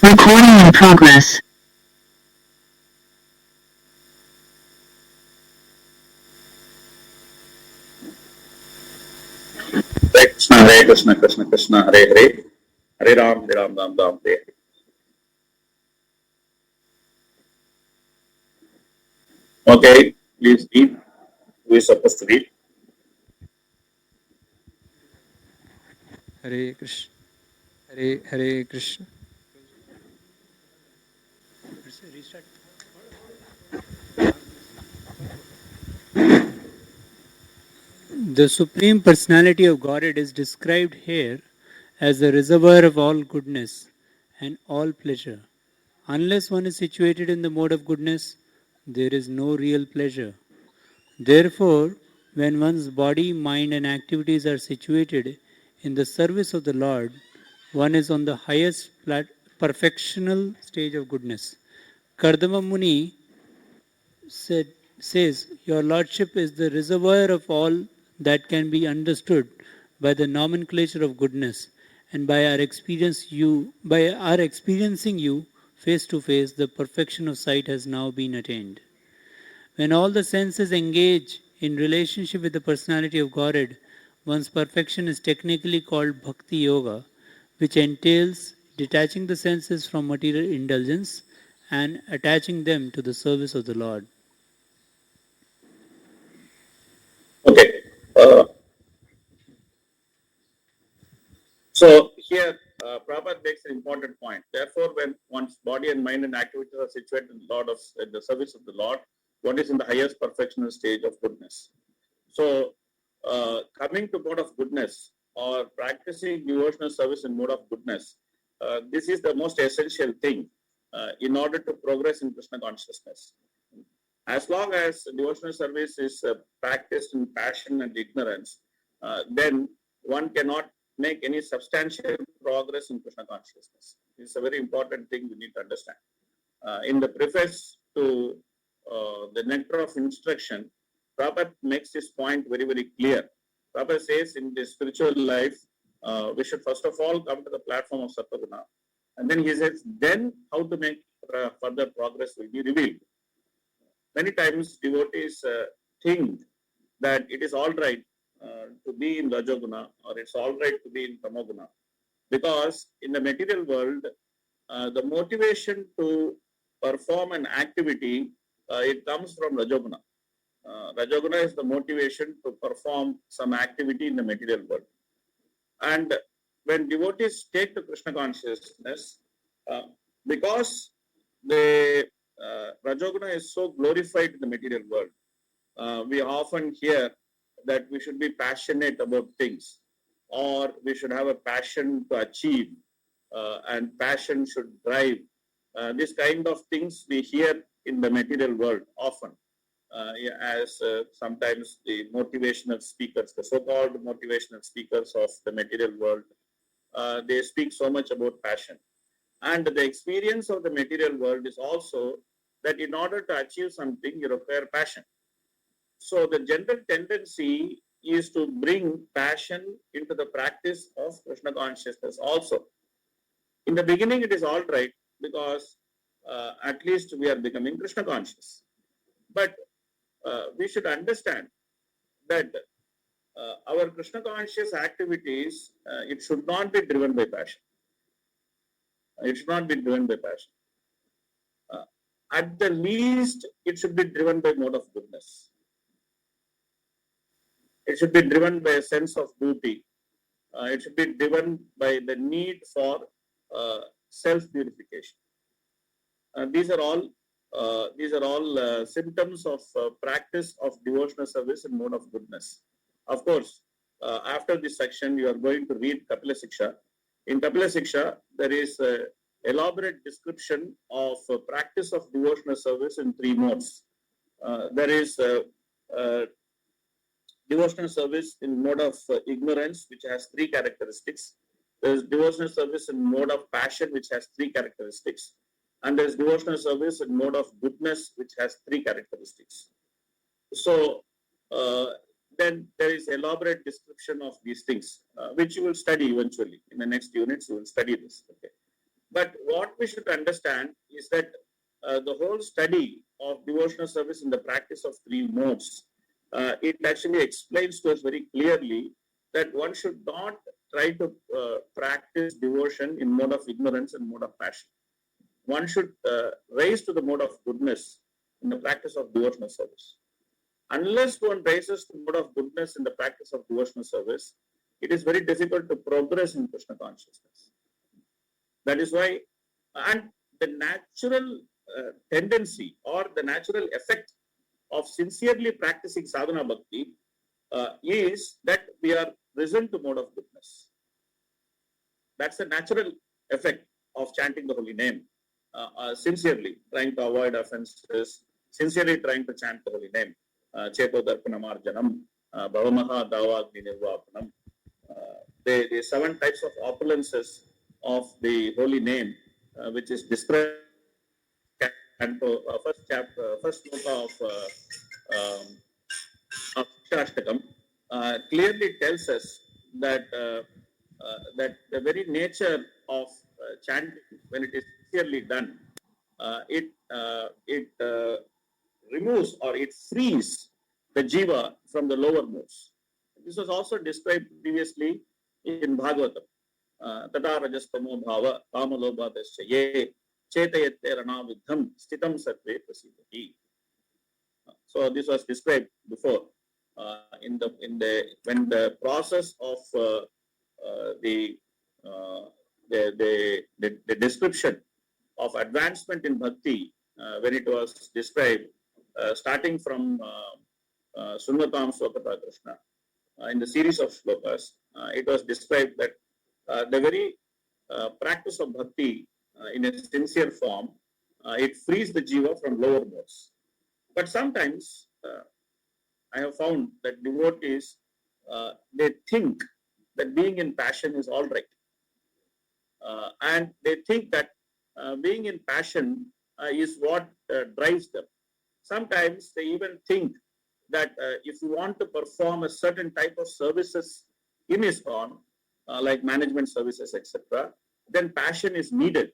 Recording in progress. Hare Krishna, Hare Krishna, Krishna Krishna, Hare Hare, Hare Ram, Ram, Ram, Hare Hare. Okay, please read. Who is supposed to read? Hare Krishna. Hare Krishna. The Supreme Personality of Godhead is described here as the reservoir of all goodness and all pleasure. Unless one is situated in the mode of goodness, there is no real pleasure. Therefore, when one's body, mind, and activities are situated in the service of the Lord, one is on the highest perfectional stage of goodness. Kardama Muni says, Your Lordship is the reservoir of all that can be understood by the nomenclature of goodness, and by our experiencing you face to face, the perfection of sight has now been attained. When all the senses engage in relationship with the personality of Godhead, one's perfection is technically called Bhakti Yoga, which entails detaching the senses from material indulgence and attaching them to the service of the Lord. Okay. So here, Prabhupada makes an important point. Therefore, when one's body and mind and activities are situated in the service of the Lord, one is in the highest perfectional stage of goodness. So, coming to mode of goodness or practicing devotional service in mode of goodness, this is the most essential thing in order to progress in Krishna consciousness. As long as devotional service is practiced in passion and ignorance, then one cannot make any substantial progress in Krishna consciousness. This is a very important thing we need to understand. In the preface to the Nectar of Instruction, Prabhupada makes this point very, very clear. Prabhupada says in the spiritual life, we should first of all come to the platform of Sattva-guna. And then he says, then how to make further progress will be revealed. Many times devotees think that it is all right to be in Rajoguna or it's all right to be in Tamoguna. Because in the material world, the motivation to perform an activity, it comes from Rajoguna. Rajoguna is the motivation to perform some activity in the material world. And when devotees take to Krishna consciousness, because the Rajoguna is so glorified in the material world, we often hear that we should be passionate about things, or we should have a passion to achieve, and passion should drive. This kind of things we hear in the material world often, as sometimes the motivational speakers, the so-called motivational speakers of the material world, they speak so much about passion. And the experience of the material world is also that in order to achieve something, you require passion. So the general tendency is to bring passion into the practice of Krishna consciousness also. In the beginning, it is all right because at least we are becoming Krishna conscious. But we should understand that our Krishna conscious activities, it should not be driven by passion. It should not be driven by passion. At the least, it should be driven by mode of goodness. It should be driven by a sense of duty. It should be driven by the need for self-purification. These are all symptoms of practice of devotional service and mode of goodness. Of course, after this section, you are going to read Kapila Siksha. In Kapila Siksha, there is an elaborate description of practice of devotional service in three modes. There is devotional service in mode of ignorance, which has three characteristics. There is devotional service in mode of passion, which has three characteristics. And there is devotional service in mode of goodness, which has three characteristics. So then there is elaborate description of these things, which you will study eventually. In the next units, you will study this. Okay. But what we should understand is that the whole study of devotional service in the practice of three modes, it actually explains to us very clearly that one should not try to practice devotion in mode of ignorance and mode of passion. One should raise to the mode of goodness in the practice of devotional service. Unless one raises to the mode of goodness in the practice of devotional service, it is very difficult to progress in Krishna consciousness. That is why, and the natural tendency or the natural effect of sincerely practicing sadhana bhakti is that we are risen to mode of goodness. That's the natural effect of chanting the holy name, sincerely trying to avoid offenses, sincerely trying to chant the holy name. Cheto Darpanamarjanam, Bhavamaha Davagni Nirvapanam. The 7 types of opulences of the holy name, which is described in Canto, first chapter, first sloka of Shashtakam, clearly tells us that that the very nature of chanting, when it is sincerely done, it removes or it frees the jiva from the lower modes. This was also described previously in Bhagavatam. Tata rajastamo bhava kamalobhadasya ye chetayate ranavidham stitam sattve prasidhati. So this was described before in the when the process of the description of advancement in bhakti, when it was described starting from Sunnatam Swakata Krishna, in the series of shlokas, it was described that the very practice of bhakti in a sincere form, it frees the jiva from lower modes. But sometimes I have found that devotees, they think that being in passion is all right. And they think that being in passion is what drives them. Sometimes they even think that if you want to perform a certain type of services in ISKCON, like management services, etc., then passion is needed.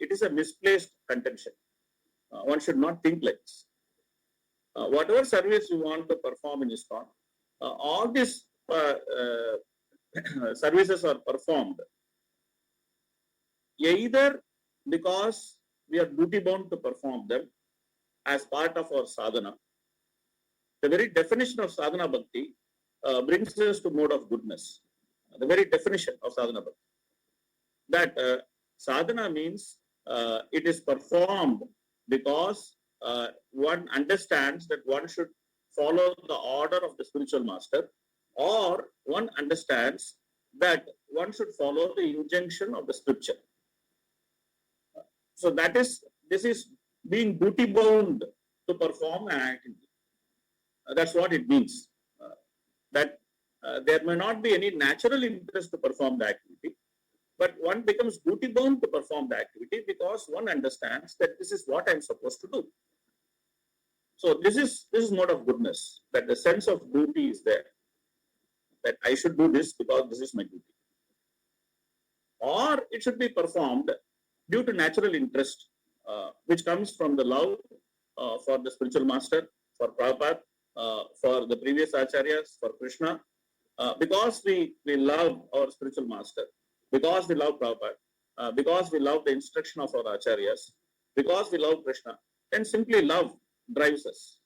It is a misplaced contention. One should not think like this. Whatever service you want to perform in ISKCON, all these services are performed either because we are duty bound to perform them as part of our sadhana. The very definition of sadhana bhakti brings us to mode of goodness. The very definition of sadhana bhakti. That sadhana means it is performed because one understands that one should follow the order of the spiritual master, or one understands that one should follow the injunction of the scripture. So this is being duty bound to perform an activity. That's what it means. That there may not be any natural interest to perform the activity, but one becomes duty bound to perform the activity because one understands that this is what I'm supposed to do. So this is mode of goodness, that the sense of duty is there, that I should do this because this is my duty. Or it should be performed due to natural interest, which comes from the love for the spiritual master, for Prabhupada, for the previous acharyas, for Krishna, because we love our spiritual master, because we love Prabhupada, because we love the instruction of our acharyas, because we love Krishna, then simply love drives us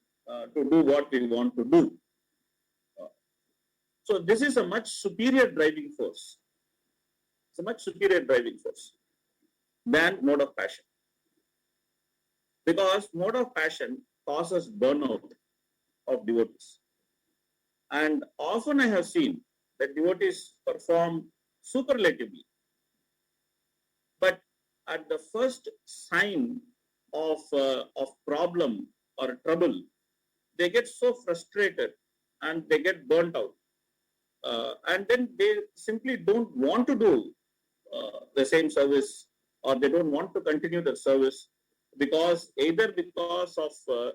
to do what we want to do. So this is a much superior driving force. It's a much superior driving force than mode of passion. Because mode of passion causes burnout of devotees. And often I have seen that devotees perform superlatively. But at the first sign of problem or trouble, they get so frustrated and they get burnt out. And then they simply don't want to do the same service, or they don't want to continue the service because either because of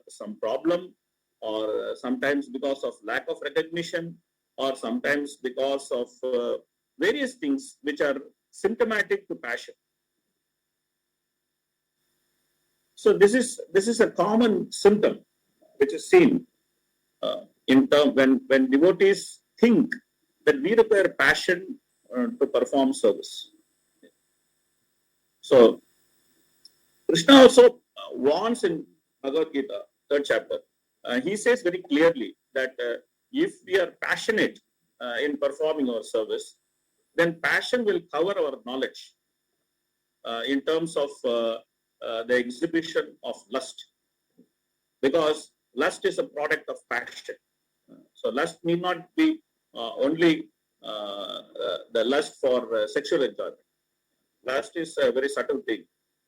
some problem, or sometimes because of lack of recognition, or sometimes because of various things which are symptomatic to passion. So this is a common symptom which is seen in term when devotees think that we require passion to perform service. So Krishna also warns in Bhagavad Gita, 3rd chapter. He says very clearly that if we are passionate in performing our service, then passion will cover our knowledge in terms of the exhibition of lust, because lust is a product of passion. So lust need not be only the lust for sexual enjoyment. Lust is a very subtle thing,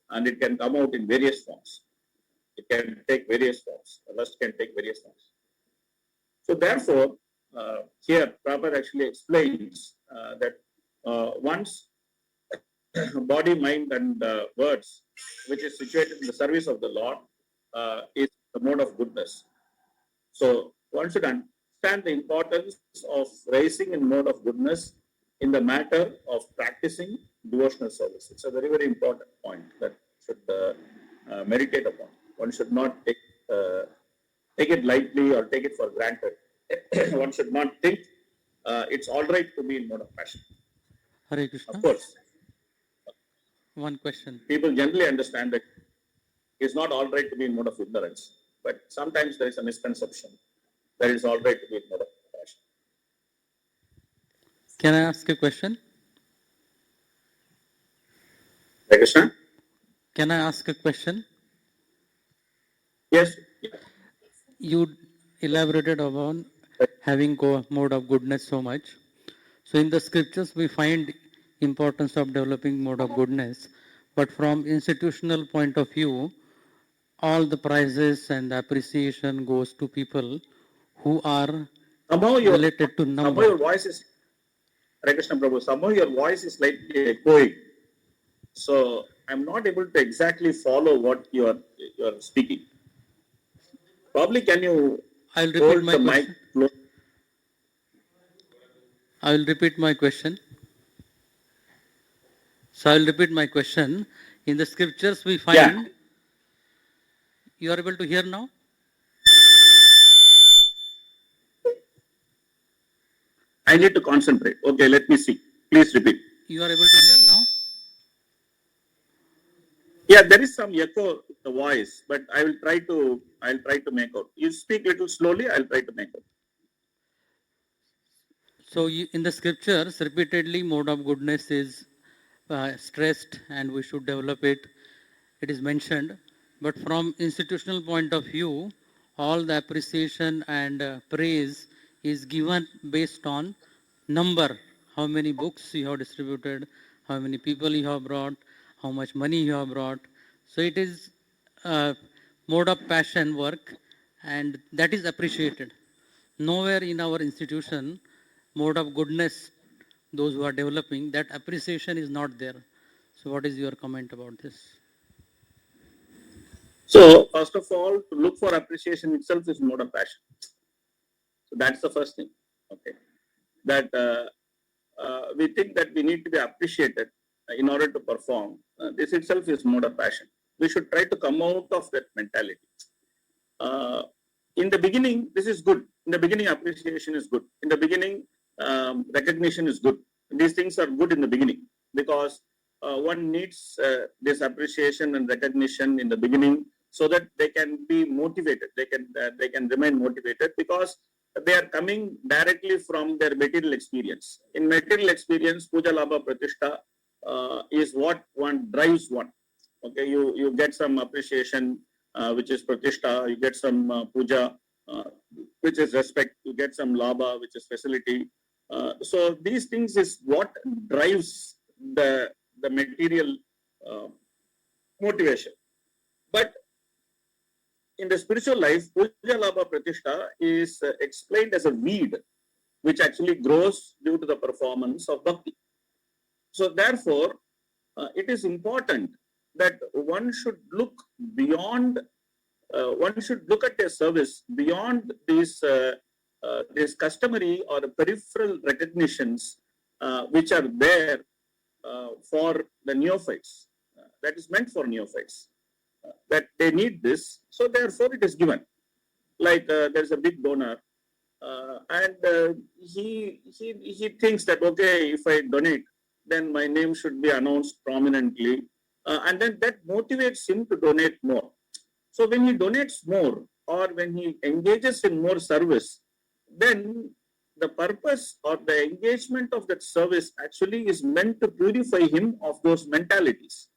and it can come out in various forms. It can take various forms. Lust can take various forms. So therefore, here Prabhupada actually explains that once body, mind, and words, which is situated in the service of the Lord, is the mode of goodness. So one should understand the importance of raising in mode of goodness in the matter of practicing devotional service. It's a very, very important point that should meditate upon. One should not take it lightly or take it for granted. One should not think it's all right to be in mode of passion. Hare Krishna. Of course, One question. people generally understand that it's not all right to be in mode of ignorance, but sometimes there is a misconception that it's all right to be in mode of passion. Can I ask a question? Hare Krishna? Can I ask a question? Yes. You elaborated upon having mode of goodness so much. So in the scriptures we find importance of developing mode of goodness, but from institutional point of view, all the prizes and the appreciation goes to people who are related to Somehow number. your voice is, Hare Krishna Prabhu, somehow your voice is slightly echoing. So I'm not able to exactly follow what you are speaking. Probably can you I'll repeat hold my the mic question. close? I will repeat my question. So I will repeat my question. In the scriptures we find, you are able to hear now? I need to concentrate. Okay, let me see. Please repeat. You are able to hear now? Yeah, there is some echo in the voice, but I'll try to make out. You speak little slowly, I'll try to make out. So in the scriptures, repeatedly mode of goodness is stressed and we should develop it. It is mentioned. But from institutional point of view, all the appreciation and praise is given based on number. How many books you have distributed, how many people you have brought, how much money you have brought. So it is mode of passion work, and that is appreciated. Nowhere in our institution, mode of goodness, those who are developing, that appreciation is not there. So what is your comment about this? So first of all, to look for appreciation itself is mode of passion. So that's the first thing. Okay, that we think that we need to be appreciated in order to perform. This itself is mode of passion. We should try to come out of that mentality. In the beginning, this is good. In the beginning, appreciation is good. In the beginning, recognition is good. These things are good in the beginning because one needs this appreciation and recognition in the beginning so that they can be motivated. They can remain motivated because they are coming directly from their material experience. In material experience, puja labha pratishtha is what one drives one. Okay, you get some appreciation, which is pratishtha. You get some puja, which is respect. You get some labha, which is facility. So these things is what drives the material motivation. But in the spiritual life, puja labha pratishtha is explained as a weed which actually grows due to the performance of bhakti. So therefore, it is important that one should look beyond, one should look at a service beyond these customary or peripheral recognitions which are there for the neophytes. That is meant for neophytes. that they need this, so therefore it is given. Like there's a big donor, and he thinks that, okay, if I donate, then my name should be announced prominently, and then that motivates him to donate more. So when he donates more, or when he engages in more service, then the purpose or the engagement of that service actually is meant to purify him of those mentalities.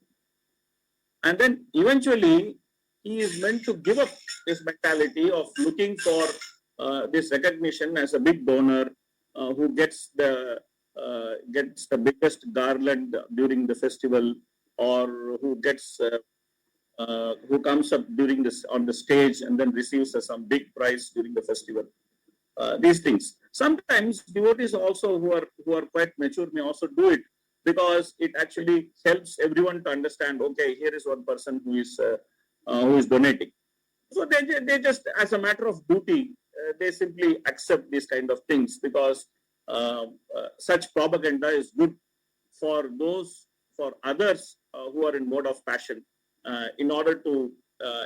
And then eventually he is meant to give up this mentality of looking for this recognition as a big donor who gets the biggest garland during the festival, or who comes up during this on the stage and then receives some big prize during the festival. These things. Sometimes devotees also who are quite mature may also do it, because it actually helps everyone to understand, okay, here is one person who is donating. So they just, as a matter of duty, they simply accept these kind of things, because such propaganda is good for others who are in mode of passion, in order to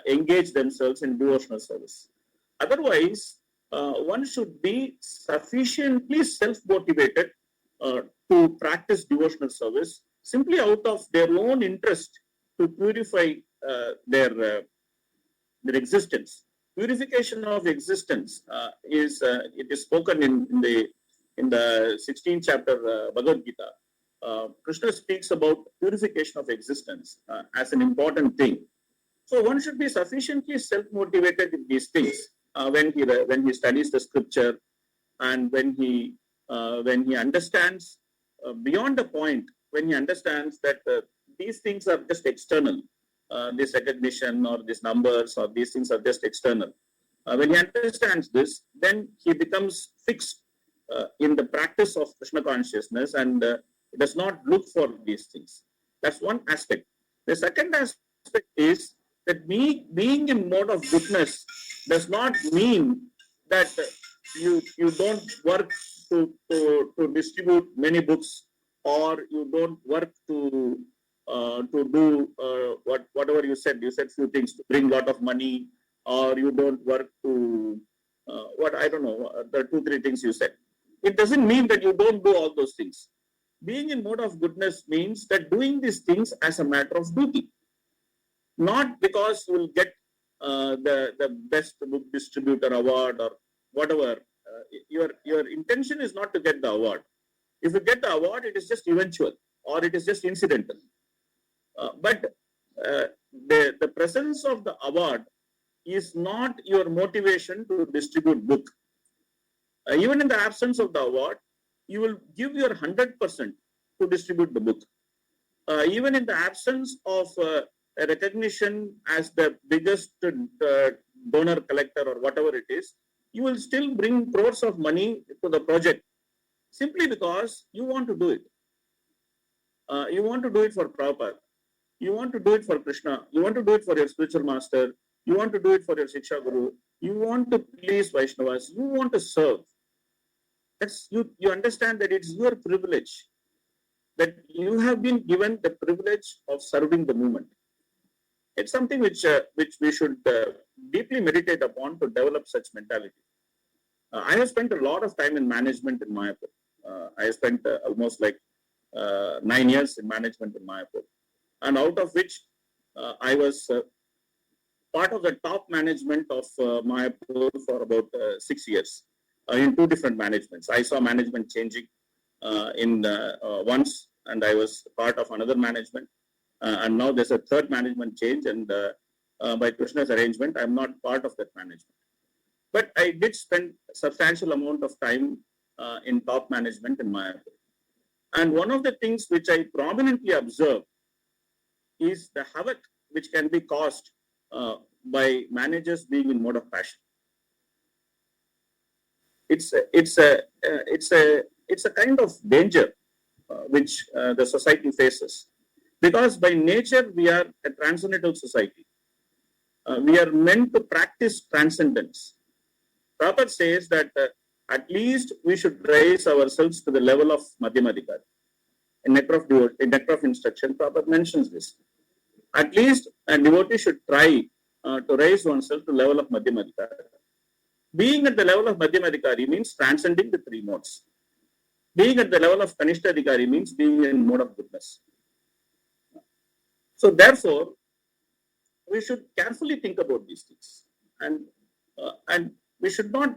engage themselves in devotional service. Otherwise, one should be sufficiently self-motivated to practice devotional service simply out of their own interest to purify their existence. Purification of existence is spoken in the 16th chapter Bhagavad Gita. Krishna speaks about purification of existence as an important thing. So one should be sufficiently self-motivated in these things when he studies the scripture, and when he understands beyond the point, when he understands that these things are just external, this recognition or these numbers or these things are just external. When he understands this, then he becomes fixed in the practice of Krishna consciousness, and does not look for these things. That's one aspect. The second aspect is that being in mode of goodness does not mean that you don't work to distribute many books, or you don't work to do whatever you said. You said few things, to bring a lot of money, or you don't work to I don't know, the 2-3 things you said. It doesn't mean that you don't do all those things. Being in mode of goodness means that doing these things as a matter of duty, not because you will get the best book distributor award or whatever. Your intention is not to get the award. If you get the award, it is just eventual, or it is just incidental. But the presence of the award is not your motivation to distribute book. Even in the absence of the award, you will give your 100% to distribute the book. Even in the absence of a recognition as the biggest donor collector or whatever it is, you will still bring crores of money to the project simply because you want to do it. You want to do it for Prabhupada. You want to do it for Krishna. You want to do it for your spiritual master. You want to do it for your Shiksha Guru. You want to please Vaishnavas. You want to serve. You understand that it's your privilege, that you have been given the privilege of serving the movement. It's something which we should deeply meditate upon to develop such mentality. I have spent a lot of time in management in Mayapur. I have spent almost like 9 years in management in Mayapur, and out of which I was part of the top management of Mayapur for about 6 years in 2 different managements. I saw management changing once, and I was part of another management, and now there's a third management change, and by Krishna's arrangement, I'm not part of that management. But I did spend a substantial amount of time in top management in Mayapur. And one of the things which I prominently observe is the havoc which can be caused by managers being in mode of passion. It's a kind of danger which the society faces, because by nature we are a transcendental society. We are meant to practice transcendence. Prabhupada says that at least we should raise ourselves to the level of Madhyamadikari. In Nectar of Instruction, Prabhupada mentions this. At least a devotee should try to raise oneself to level of Madhyamadikari. Being at the level of Madhyamadikari means transcending the three modes. Being at the level of Kanishtadikari means being in mode of goodness. So therefore, we should carefully think about these things, and we should not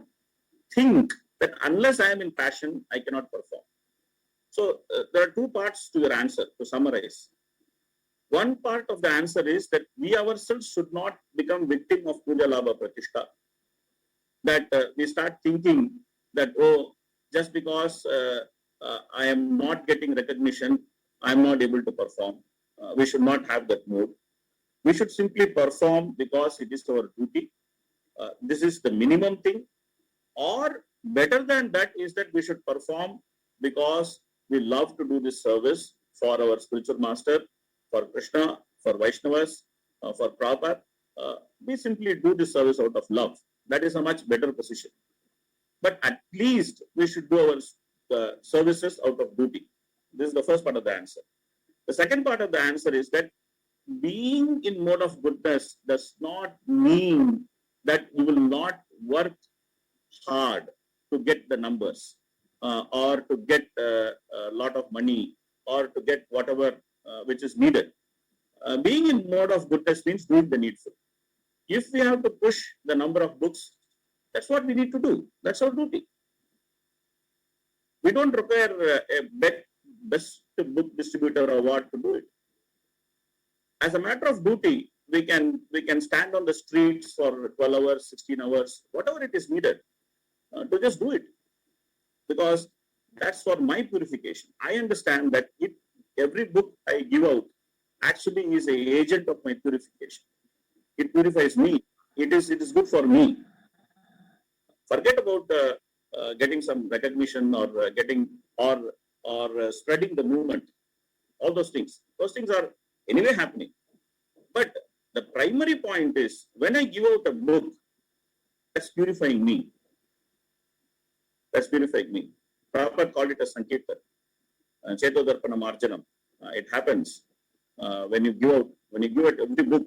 think that unless I am in passion, I cannot perform. So there are two parts to your answer. To summarize, one part of the answer is that we ourselves should not become victim of puja labha pratishtha. That we start thinking that, oh, just because I am not getting recognition, I am not able to perform. We should not have that mood. We should simply perform because it is our duty. This is the minimum thing. Or better than that is that we should perform because we love to do this service for our spiritual master, for Krishna, for Vaishnavas, for Prabhupada. We simply do this service out of love. That is a much better position. But at least we should do our services out of duty. This is the first part of the answer. The second part of the answer is that being in mode of goodness does not mean that you will not work hard to get the numbers or to get a lot of money or to get whatever which is needed. Being in mode of goodness means doing the needful. If we have to push the number of books, that's what we need to do. That's our duty. We don't require a best book distributor award to do it. As a matter of duty, we can stand on the streets for 12 hours, 16 hours, whatever it is needed to just do it. Because that's for my purification. I understand that every book I give out actually is an agent of my purification. It purifies me. It is good for me. Forget about getting some recognition or spreading the movement. All those things. Those things are anyway happening. But the primary point is when I give out a book, that's purifying me. That's purifying me. Prabhupada called it a Sankirtan, Chetodarpana Marjanam. It happens when you give out every book,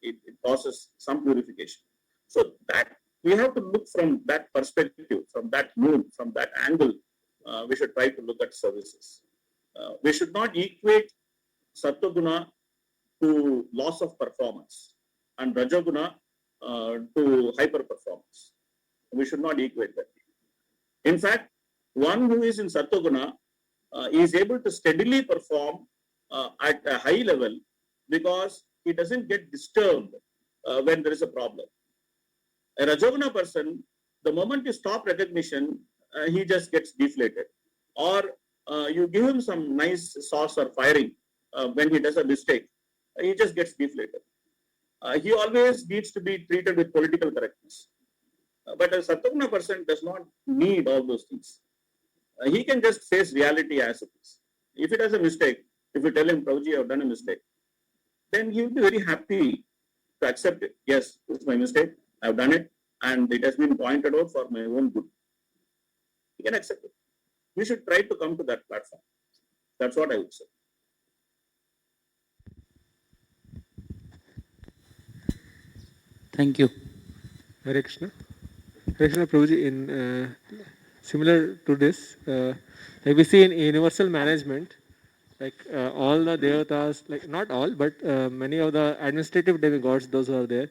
it causes some purification. So that we have to look from that perspective, from that mood, from that angle. We should try to look at services. We should not equate Sattva-guna to loss of performance and Rajoguna to hyper performance. We should not equate that. In fact, one who is in Sattva-guna is able to steadily perform at a high level because he doesn't get disturbed when there is a problem. A Rajoguna person, the moment you stop recognition, he just gets deflated. Or you give him some nice sauce or firing when he does a mistake, he just gets deflated. He always needs to be treated with political correctness. But a Sattva-guna person does not need all those things. He can just face reality as it is. If he does a mistake, if you tell him, Prabhuji, I have done a mistake, then he will be very happy to accept it. Yes, this is my mistake. I have done it, and it has been pointed out for my own good. He can accept it. We should try to come to that platform. That's what I would say. Thank you. Hare Krishna. Hare Krishna Prabhuji, in similar to this, like we see in universal management, like all the devatas, like not all, but many of the administrative demigods, those who are there.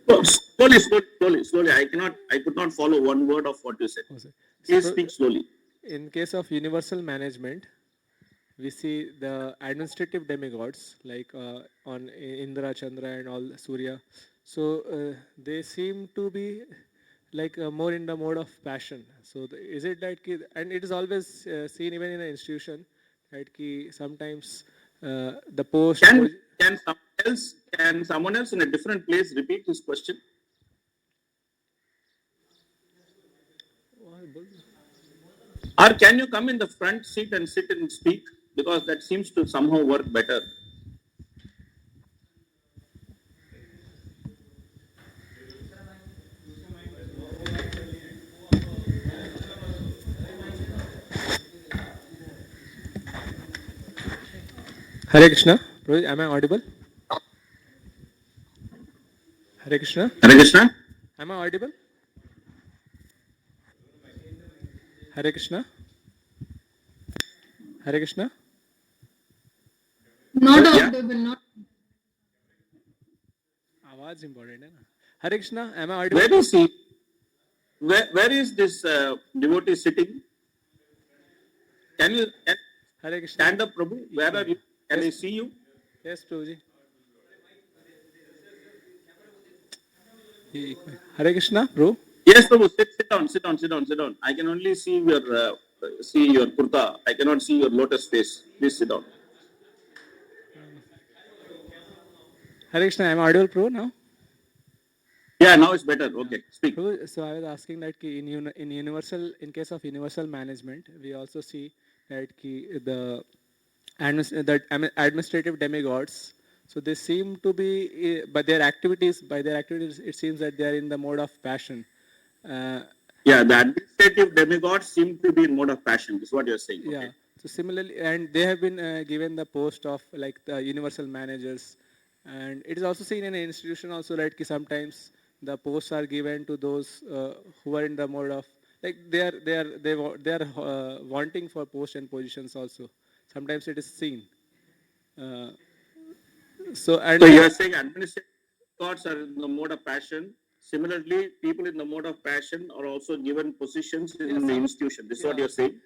Slowly. I could not follow one word of what you said. Please speak slowly. In case of universal management, we see the administrative demigods like on Indra, Chandra, and all Surya. So they seem to be like more in the mode of passion. So is it that, and it is always seen even in an institution, right? Sometimes the post. Can someone else in a different place repeat his question? Or can you come in the front seat and sit and speak? Because that seems to somehow work better. Hare Krishna. Am I audible? Hare Krishna. Hare Krishna. Am I audible? Hare Krishna. Hare Krishna. Not Yeah. audible, not. आवाज important है ना. Hare Krishna. Am I audible? Where is he? Where is this devotee sitting? Can you Hare Krishna. stand up, Prabhu? Where are you? Can I see you? Yes, Prabhuji. Hare Krishna, Prabhu. Yes, Prabhu. Sit down. I can only see your kurta. I cannot see your lotus face. Please sit down. Hare Krishna. Am I audible, Prabhu, now? Yeah, now it's better. Okay, speak. Prabhu, so I was asking that in case of universal management, we also see that the administrative demigods. So they seem to be, by their activities, it seems that they are in the mode of passion. Yeah, the administrative demigods seem to be in mode of passion. Is what you're saying. Yeah. Okay. So similarly, and they have been given the post of like the universal managers, and it is also seen in an institution also that sometimes the posts are given to those who are in the mode of like they are wanting for posts and positions also. Sometimes it is seen. So you are saying administrative demigods are in the mode of passion. Similarly, people in the mode of passion are also given positions in the institution. This is what you're saying.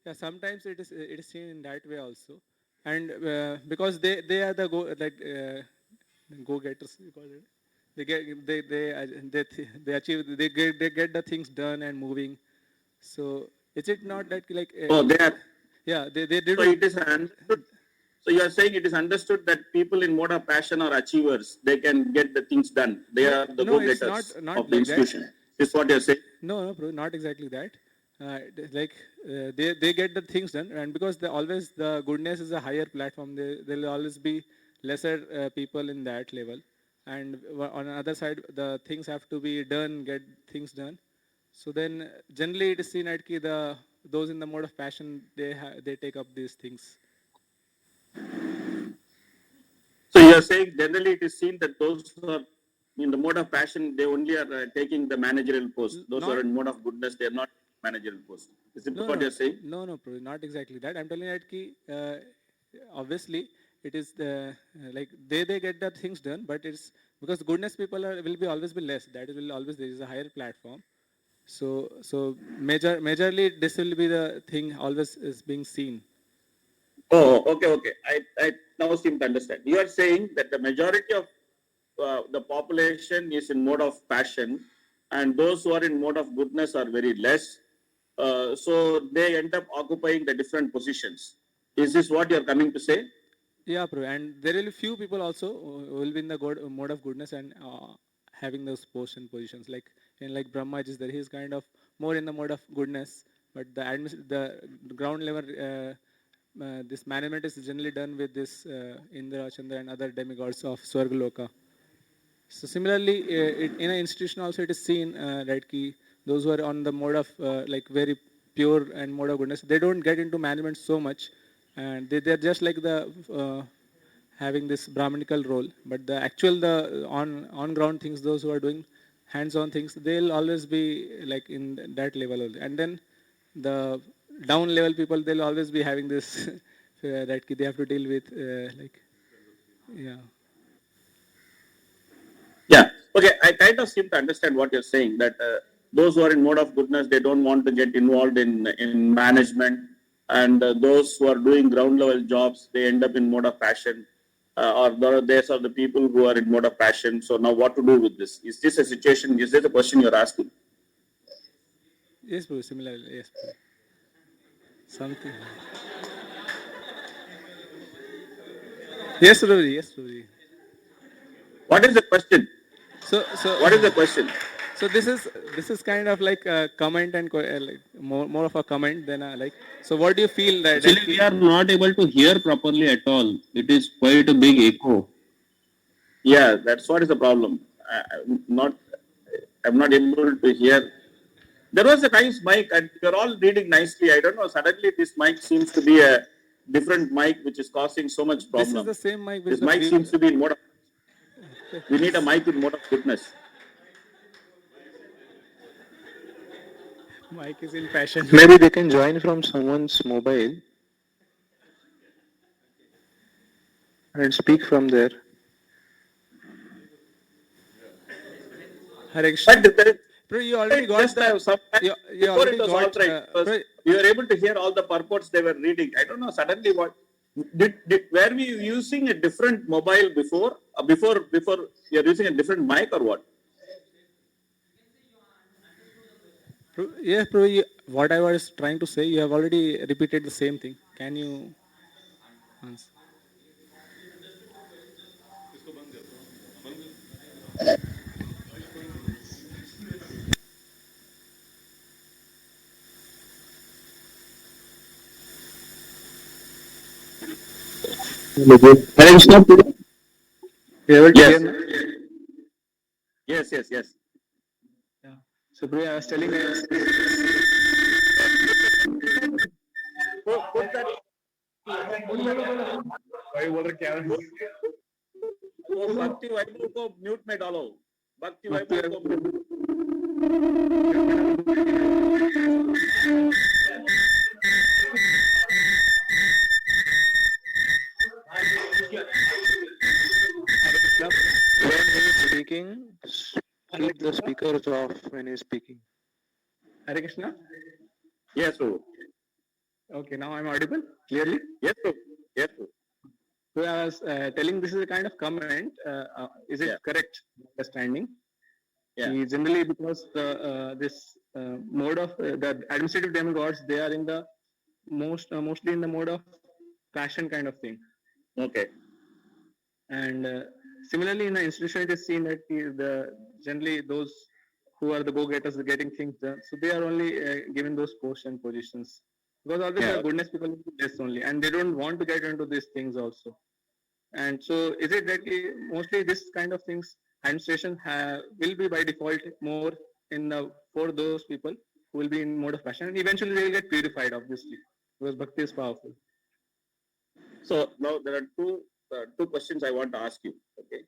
Yeah, sometimes it is seen in that way also, and because they are the go getters. They get the things done and moving. So is it not that like? They are. Yeah, they did. So it is understood. So you are saying it is understood that people in mode of passion are achievers. They can get the things done. They are the go-getters of the institution. Is what you are saying? No, bro, not exactly that. They get the things done, and because always the goodness is a higher platform, there will always be lesser people in that level, and on the other side the things have to be done, get things done. So then generally it is seen that those in the mode of passion they take up these things. So you are saying generally it is seen that those who are in the mode of passion, they only are taking the managerial post. Those who are in mode of goodness, they are not managerial post. Is it what you are saying? No, not exactly that. I'm telling you that obviously it is like they get the things done, but it's because goodness people will always be less. That will always there is a higher platform. So majorly this will be the thing always is being seen. Oh, okay. I now seem to understand. You are saying that the majority of the population is in mode of passion, and those who are in mode of goodness are very less. So they end up occupying the different positions. Is this what you are coming to say? Yeah, bro. And there will be few people also who will be in the mode of goodness and having those posts and positions. Like Brahma is there, he is kind of more in the mode of goodness, but the ground level. This management is generally done with this Indra, Chandra, and other demigods of Swargaloka. So similarly, in an institution also it is seen that those who are on the mode of like very pure and mode of goodness, they don't get into management so much, and they're just like the having this Brahmanical role. But the on ground things, those who are doing hands-on things, they'll always be like in that level only. And then the down level people, they'll always be having this that they have to deal with Yeah. Okay. I kind of seem to understand what you're saying, that those who are in mode of goodness, they don't want to get involved in management, and those who are doing ground level jobs, they end up in mode of passion, or there's are the people who are in mode of passion. So now what to do with this? Is this a situation? Is this a question you're asking? Yes, bro. Similarly, yes, bro. Something. Yes, Prabhuji. Yes, Prabhuji. What is the question? So what is the question? So this is kind of like a comment and like more of a comment than like. So what do you feel that? Actually, we are not able to hear properly at all. It is quite a big echo. Yeah, that's what is the problem. I'm not able to hear. There was a nice mic, and you're all reading nicely. I don't know. Suddenly, this mic seems to be a different mic, which is causing so much problem. This is the same mic. This mic seems to be in mode. We need a mic in mode of goodness. Mic is in passion. Maybe they can join from someone's mobile and speak from there. Hare Krishna. But there, Bro, you already got just the. some You before already it was got. all right. Because we were able to hear all the purports they were reading. I don't know. Suddenly, what were we using a different mobile before? Before you're using a different mic or what? Yes, bro. What I was trying to say, you have already repeated the same thing. Can you answer? Hare Krishna. You able to Yes. hear now? Yes. Yeah. So, bro, I was telling you. Put that. वो भक्ति वैभव को mute में डालो. भक्ति वैभव को mute. When he is speaking, keep the speakers off when he is speaking. Hare Krishna. Yes, Prabhu. Okay, now I'm audible clearly. Yes, Prabhu. Yes, Prabhu. So I was telling this is a kind of comment. Is it correct understanding? Yeah. Generally, because this mode of the administrative demigods, they are in the mostly in the mode of passion kind of thing. Okay. And similarly, in the institution, it is seen that generally those who are the go-getters are getting things done. So they are only given those posts and positions. Because always the goodness people do this only, and they don't want to get into these things also. And so, is it that mostly this kind of things administration will be by default more for those people who will be in mode of passion, and eventually they will get purified, obviously, because bhakti is powerful. So now there are two questions I want to ask you. Okay.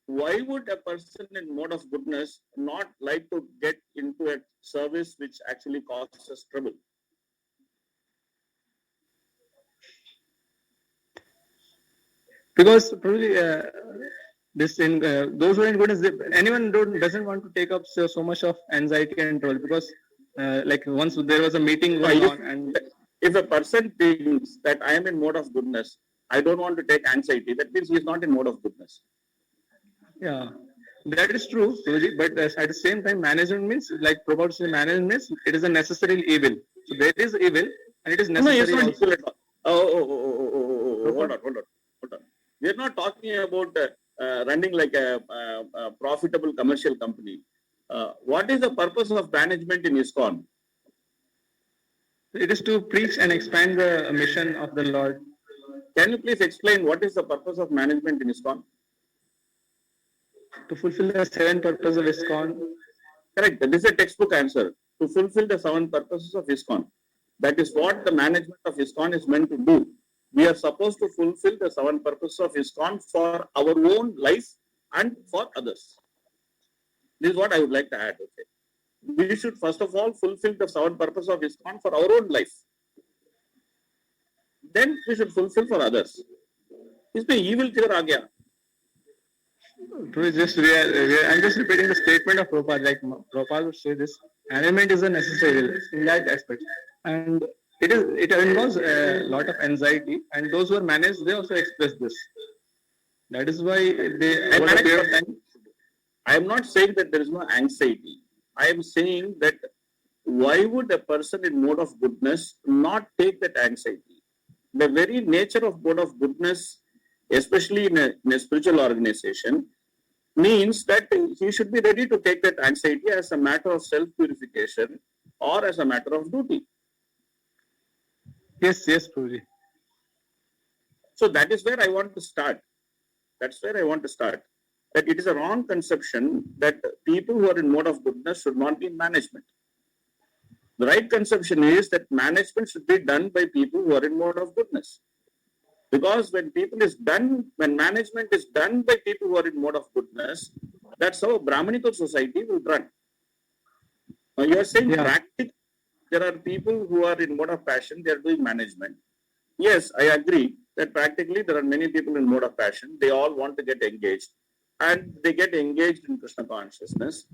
Why would a person in mode of goodness not like to get into a service which actually causes trouble? Because probably those who are in goodness, anyone doesn't want to take up so much of anxiety and trouble, because like once there was a meeting going on, and if a person thinks that I am in mode of goodness, I don't want to take anxiety, that means he is not in mode of goodness. yeah, that is true, but at the same time, management means, like Prabhu said, management means it is a necessary evil. So there is evil, and it is necessary. No, it's not also. evil at all. Hold on. We are not talking about running like a profitable commercial company. What is the purpose of management in ISKCON? It is to preach and expand the mission of the Lord. Can you please explain what is the purpose of management in ISKCON? To fulfill the 7 purposes of ISKCON. Correct. That is a textbook answer. To fulfill the 7 purposes of ISKCON. That is what the management of ISKCON is meant to do. We are supposed to fulfill the 7 purposes of ISKCON for our own life and for others. This is what I would like to add. Okay. We should first of all fulfill the 7 purposes of ISKCON for our own life. Then we should fulfill for others. इसमें evil किधर आ गया? I'm just repeating the statement of Prabhupada. Like Prabhupada would say, this management is a necessary evil in that aspect, and it involves a lot of anxiety. And those who are managed, they also express this. That is why they. Over a period of time, I am not saying that there is no anxiety. I am saying that why would a person in mode of goodness not take that anxiety? The very nature of mode of goodness, especially in a spiritual organization, means that he should be ready to take that anxiety as a matter of self-purification or as a matter of duty. Yes, Prabhuji. So that is where I want to start. That's where I want to start. That it is a wrong conception that people who are in mode of goodness should not be in management. The right conception is that management should be done by people who are in mode of goodness. Because when management is done by people who are in mode of goodness, that's how a Brahmanical society will run. Now you are saying practically there are people who are in mode of passion, they are doing management. Yes, I agree that practically there are many people in mode of passion. They all want to get engaged and they get engaged in Krishna consciousness.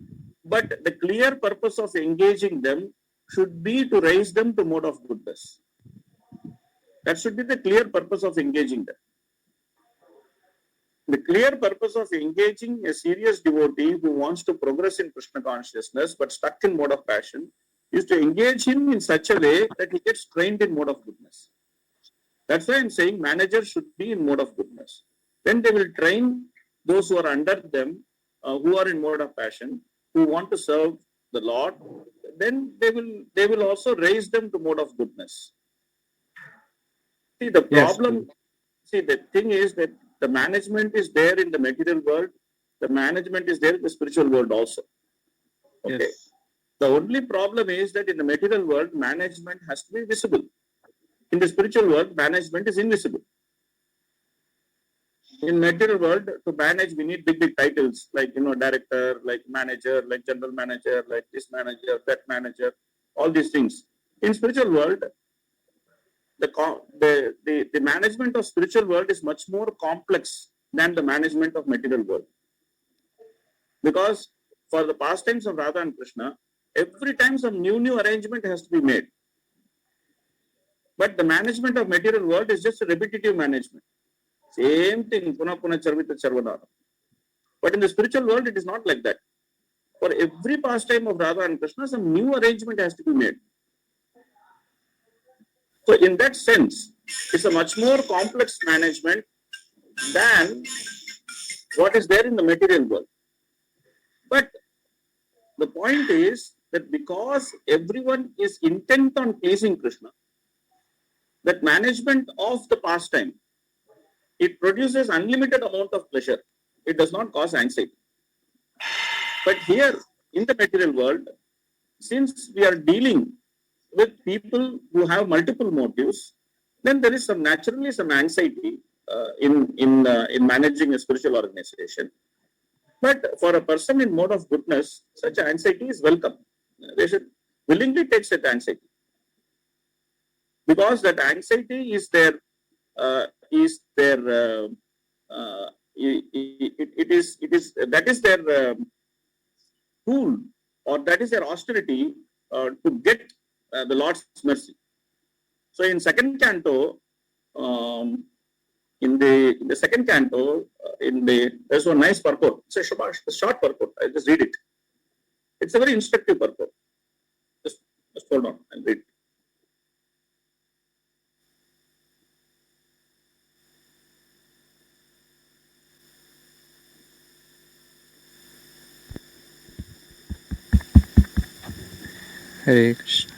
But the clear purpose of engaging them should be to raise them to mode of goodness. That should be the clear purpose of engaging them. The clear purpose of engaging a serious devotee who wants to progress in Krishna consciousness but stuck in mode of passion is to engage him in such a way that he gets trained in mode of goodness. That's why I'm saying managers should be in mode of goodness. Then they will train those who are under them, who are in mode of passion, who want to serve the Lord. Then they will also raise them to mode of goodness. See, the problem, the thing is that the management is there in the material world. The management is there in the spiritual world also. Okay. Yes. The only problem is that in the material world, management has to be visible. In the spiritual world, management is invisible. In material world, to manage, we need big titles like, director, like manager, like general manager, like this manager, that manager, all these things. In spiritual world, the management of spiritual world is much more complex than the management of material world. Because for the pastimes of Radha and Krishna, every time some new arrangement has to be made. But the management of material world is just a repetitive management. Same thing, puna charvita charvanara. But in the spiritual world, it is not like that. For every pastime of Radha and Krishna, some new arrangement has to be made. So in that sense, it's a much more complex management than what is there in the material world. But the point is that because everyone is intent on pleasing Krishna, that management of the pastime, it produces unlimited amount of pleasure. It does not cause anxiety. But here in the material world, since we are dealing with people who have multiple motives, then there is naturally some anxiety in managing a spiritual organization. But for a person in mode of goodness, such anxiety is welcome. They should willingly take that anxiety, because that anxiety is their that is their tool, or that is their austerity to get the Lord's mercy. So in second canto, in the second canto, there's one nice purport. It's a short purport. I'll just read it. It's a very instructive purport. Just hold on, I'll read it. Hare Krishna.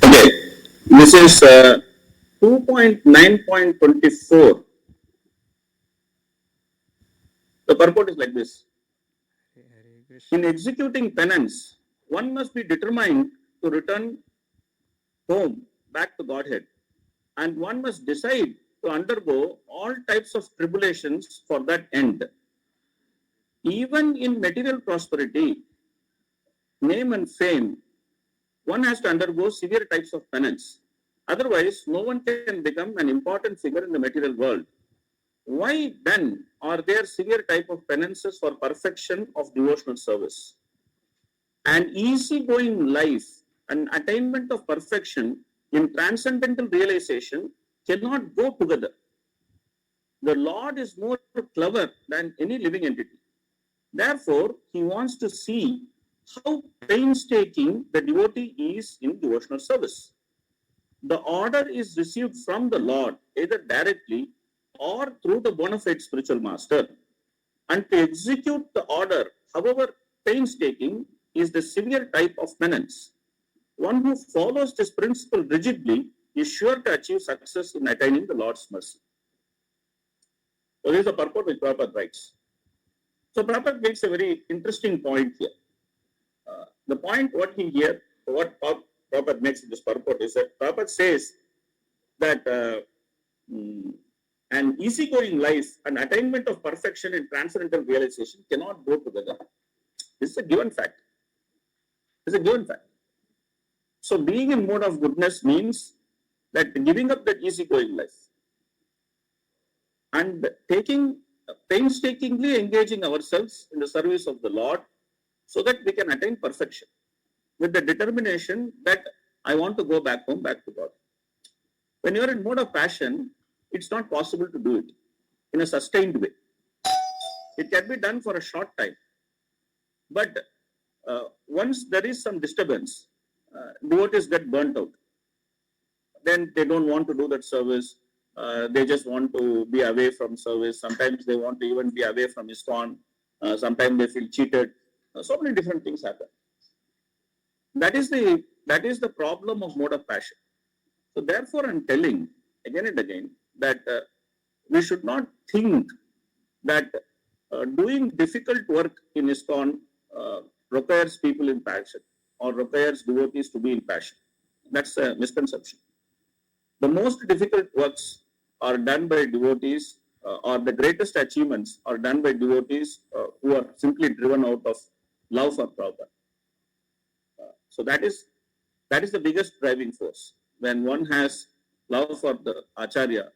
Okay, this is 2.9.24. The purport is like this. In executing penance, one must be determined to return home, back to Godhead, and one must decide to undergo all types of tribulations for that end. Even in material prosperity, name and fame, one has to undergo severe types of penance. Otherwise, no one can become an important figure in the material world. Why then are there severe type of penances for perfection of devotional service? An easygoing life and attainment of perfection in transcendental realization cannot go together. The Lord is more clever than any living entity. Therefore, he wants to see how painstaking the devotee is in devotional service. The order is received from the Lord either directly or through the bona fide spiritual master. And to execute the order, however painstaking, is the severe type of penance. One who follows this principle rigidly is sure to achieve success in attaining the Lord's mercy. So this is the purport which Prabhupada writes. So Prabhupada makes a very interesting point here. point what Prabhupada makes in this purport is that Prabhupada says that an easygoing life and attainment of perfection in transcendental realization cannot go together. This is a given fact. It's a given fact. So being in mode of goodness means that giving up that easygoing life and painstakingly engaging ourselves in the service of the Lord so that we can attain perfection with the determination that I want to go back home, back to God. When you are in mode of passion, it's not possible to do it in a sustained way. It can be done for a short time. But once there is some disturbance, devotees get burnt out. Then they don't want to do that service. They just want to be away from service. Sometimes they want to even be away from ISKCON. Sometimes they feel cheated. So many different things happen. That is the problem of mode of passion. So therefore, I'm telling again and again that we should not think that doing difficult work in ISKCON requires people in passion or requires devotees to be in passion. That's a misconception. The most difficult works are done by devotees, or the greatest achievements are done by devotees who are simply driven out of love for Prabhupada. So that is the biggest driving force. When one has love for the Acharya,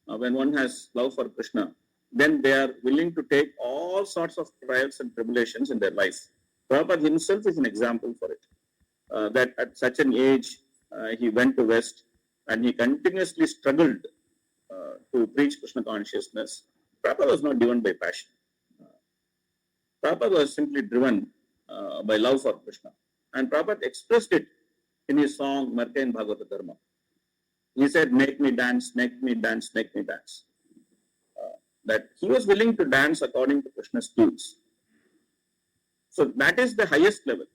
when one has love for Krishna, then they are willing to take all sorts of trials and tribulations in their life. Prabhupada himself is an example for it. That at such an age, he went to West and he continuously struggled to preach Krishna consciousness. Prabhupada was not driven by passion. Prabhupada was simply driven by love for Krishna. And Prabhupada expressed it in his song, Marka in Bhagavata Dharma. He said, make me dance, make me dance, make me dance. That he was willing to dance according to Krishna's tunes. So that is the highest level.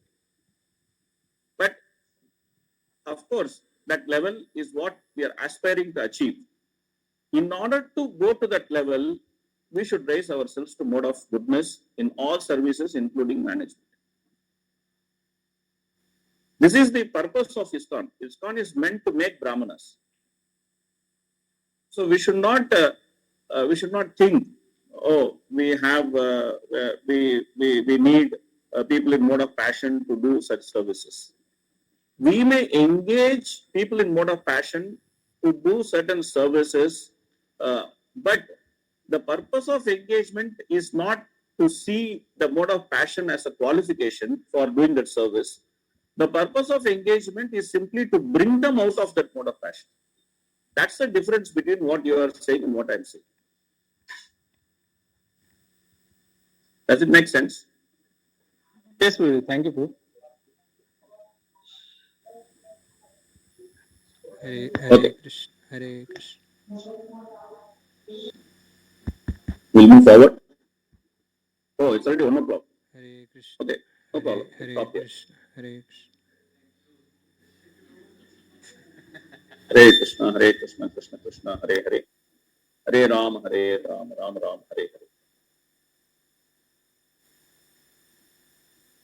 But of course, that level is what we are aspiring to achieve. In order to go to that level, we should raise ourselves to mode of goodness in all services, including management. This is the purpose of ISKCON. ISKCON is meant to make brahmanas. So we should not think, oh, we need people in mode of passion to do such services. We may engage people in mode of passion to do certain services, but the purpose of engagement is not to see the mode of passion as a qualification for doing that service. The purpose of engagement is simply to bring them out of that mode of passion. That's the difference between what you are saying and what I'm saying. Does it make sense? Yes, Prabhu. Thank you, Prabhu. Hare Krishna, Hare Krishna. We'll move forward. Oh, it's already 1 o'clock. Hare Krishna. Okay, no problem. Hare Krishna, Hare Krishna. Hare Krishna, Hare Krishna, Krishna Krishna, Hare Hare. Hare Ram, Hare Ram, Ram Ram, Hare Hare.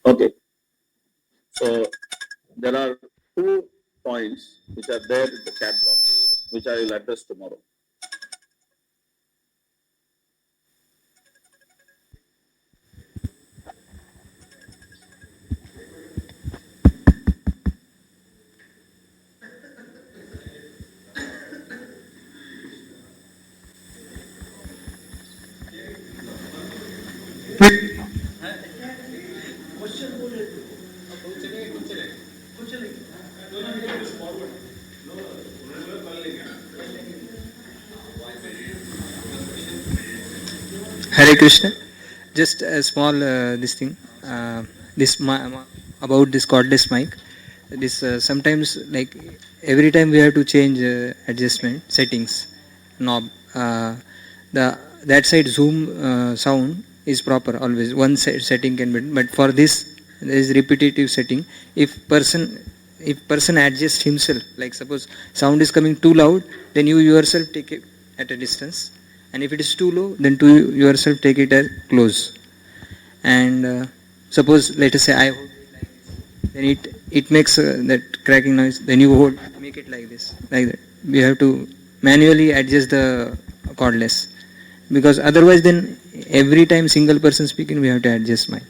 Okay. So there are 2 points which are there in the chat box, which I will address tomorrow. Hare Krishna. Just a small this thing. About this cordless mic. This sometimes like every time we have to change adjustment settings knob. That side zoom sound is proper always. One setting can be, but for this there is repetitive setting. If person adjusts himself, like suppose sound is coming too loud, then you yourself take it at a distance, and if it is too low, then to yourself take it at close. And suppose let us say I hold it like this, then it makes that cracking noise. Then you hold, make it like this, like that. We have to manually adjust the cordless, because otherwise then every time single person speaking we have to adjust mic.